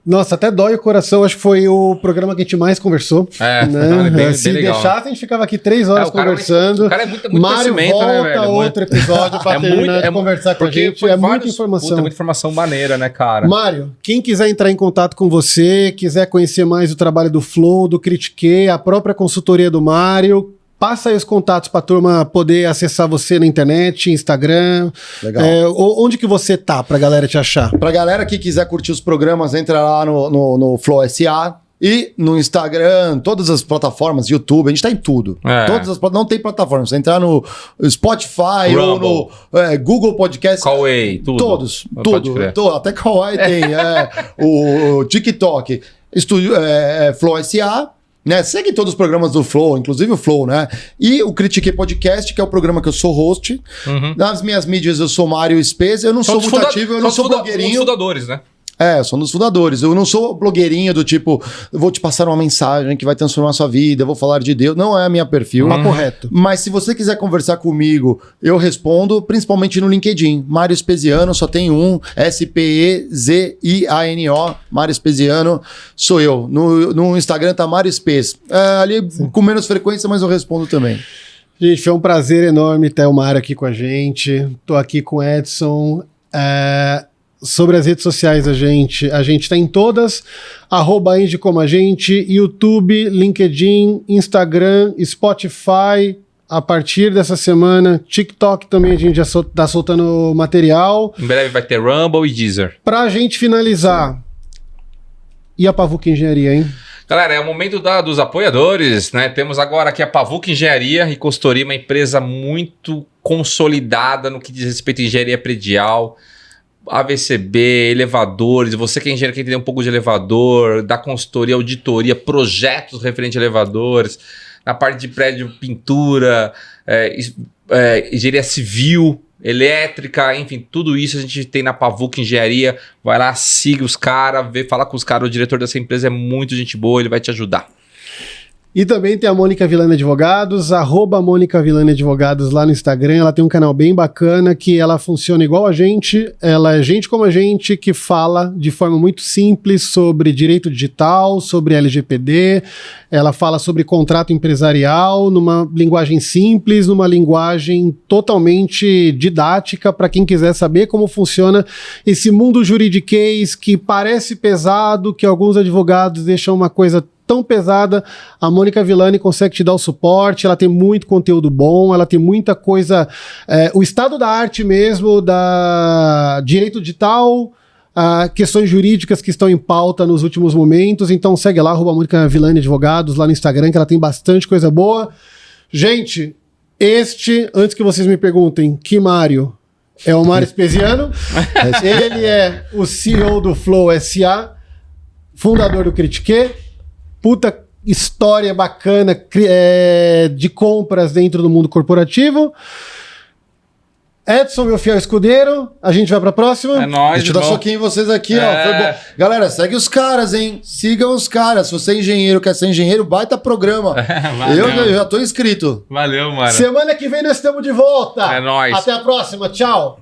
Nossa, até dói o coração. Acho que foi o programa que a gente mais conversou. Né? Se deixasse, a gente ficava aqui 3 horas conversando. O cara é muito Mário volta, né, velho? Outro episódio pra terminar de conversar com a gente. É muita informação. Muita informação maneira, né, cara? Mário, quem quiser entrar em contato com você, quiser conhecer mais o trabalho do Flow, do Critique, a própria consultoria do Mário, passa aí os contatos pra turma poder acessar você na internet, Instagram. Legal. Onde que você tá pra galera te achar? Pra galera que quiser curtir os programas, entra lá no Flow SA e no Instagram, todas as plataformas, YouTube, a gente tá em tudo. Não tem plataforma. Você entrar no Spotify Rumble, ou no Google Podcast. Kawaii, tudo. Tudo. Até Kawaii tem. O TikTok. Flow SA. Né? Segue todos os programas do Flow, inclusive o Flow, né? E o Critique Podcast, que é o programa que eu sou host. Nas minhas mídias eu sou Mário Speza, eu não sou muito ativo, eu não sou blogueirinho. Fundadores, né? Sou um dos fundadores. Eu não sou blogueirinho do tipo, eu vou te passar uma mensagem que vai transformar a sua vida, eu vou falar de Deus. Não é a minha perfil. Tá correto. Mas se você quiser conversar comigo, eu respondo, principalmente no LinkedIn. Mário Espesiano, só tem um, S-P-E-Z-I-A-N-O, Mário Espesiano, sou eu. No Instagram tá Mário Espes. Ali com menos frequência, mas eu respondo também. Gente, foi um prazer enorme ter o Mário aqui com a gente. Tô aqui com o Edson. Sobre as redes sociais, a gente tá em todas, @Enge como a gente, YouTube, LinkedIn, Instagram, Spotify, a partir dessa semana, TikTok também a gente já tá soltando material. Em breve vai ter Rumble e Deezer. Pra gente finalizar, e a Pavuca Engenharia, hein? Galera, é o momento dos apoiadores, né? Temos agora aqui a Pavuca Engenharia e Consultoria, uma empresa muito consolidada no que diz respeito à engenharia predial. AVCB, elevadores, você que é engenheiro, quer entender um pouco de elevador, da consultoria, auditoria, projetos referentes a elevadores, na parte de prédio, pintura, engenharia civil, elétrica, enfim, tudo isso a gente tem na Pavuca Engenharia. Vai lá, siga os caras, fala com os caras, o diretor dessa empresa é muito gente boa, ele vai te ajudar. E também tem a Mônica Villani Advogados, @Mônica Villani Advogados lá no Instagram. Ela tem um canal bem bacana que ela funciona igual a gente. Ela é gente como a gente que fala de forma muito simples sobre direito digital, sobre LGPD. Ela fala sobre contrato empresarial numa linguagem simples, numa linguagem totalmente didática para quem quiser saber como funciona esse mundo juridiquês que parece pesado, que alguns advogados deixam uma coisa tão pesada. A Mônica Villani consegue te dar o suporte, ela tem muito conteúdo bom, ela tem muita coisa, o estado da arte mesmo, da direito digital, questões jurídicas que estão em pauta nos últimos momentos. Então segue lá, @Mônica Villani Advogados, lá no Instagram, que ela tem bastante coisa boa. Gente, antes que vocês me perguntem, que Mário? É o Mário Espesiano. Ele é o CEO do Flow SA, fundador do Critique. Puta história bacana de compras dentro do mundo corporativo. Edson, meu fiel escudeiro, a gente vai pra próxima. É nóis, Deixa eu dar soquinho em vocês aqui, ó. Foi bom. Galera, segue os caras, hein? Sigam os caras. Se você é engenheiro, quer ser engenheiro, baita programa. Eu já tô inscrito. Valeu, mano. Semana que vem nós estamos de volta. É nóis. Até a próxima. Tchau.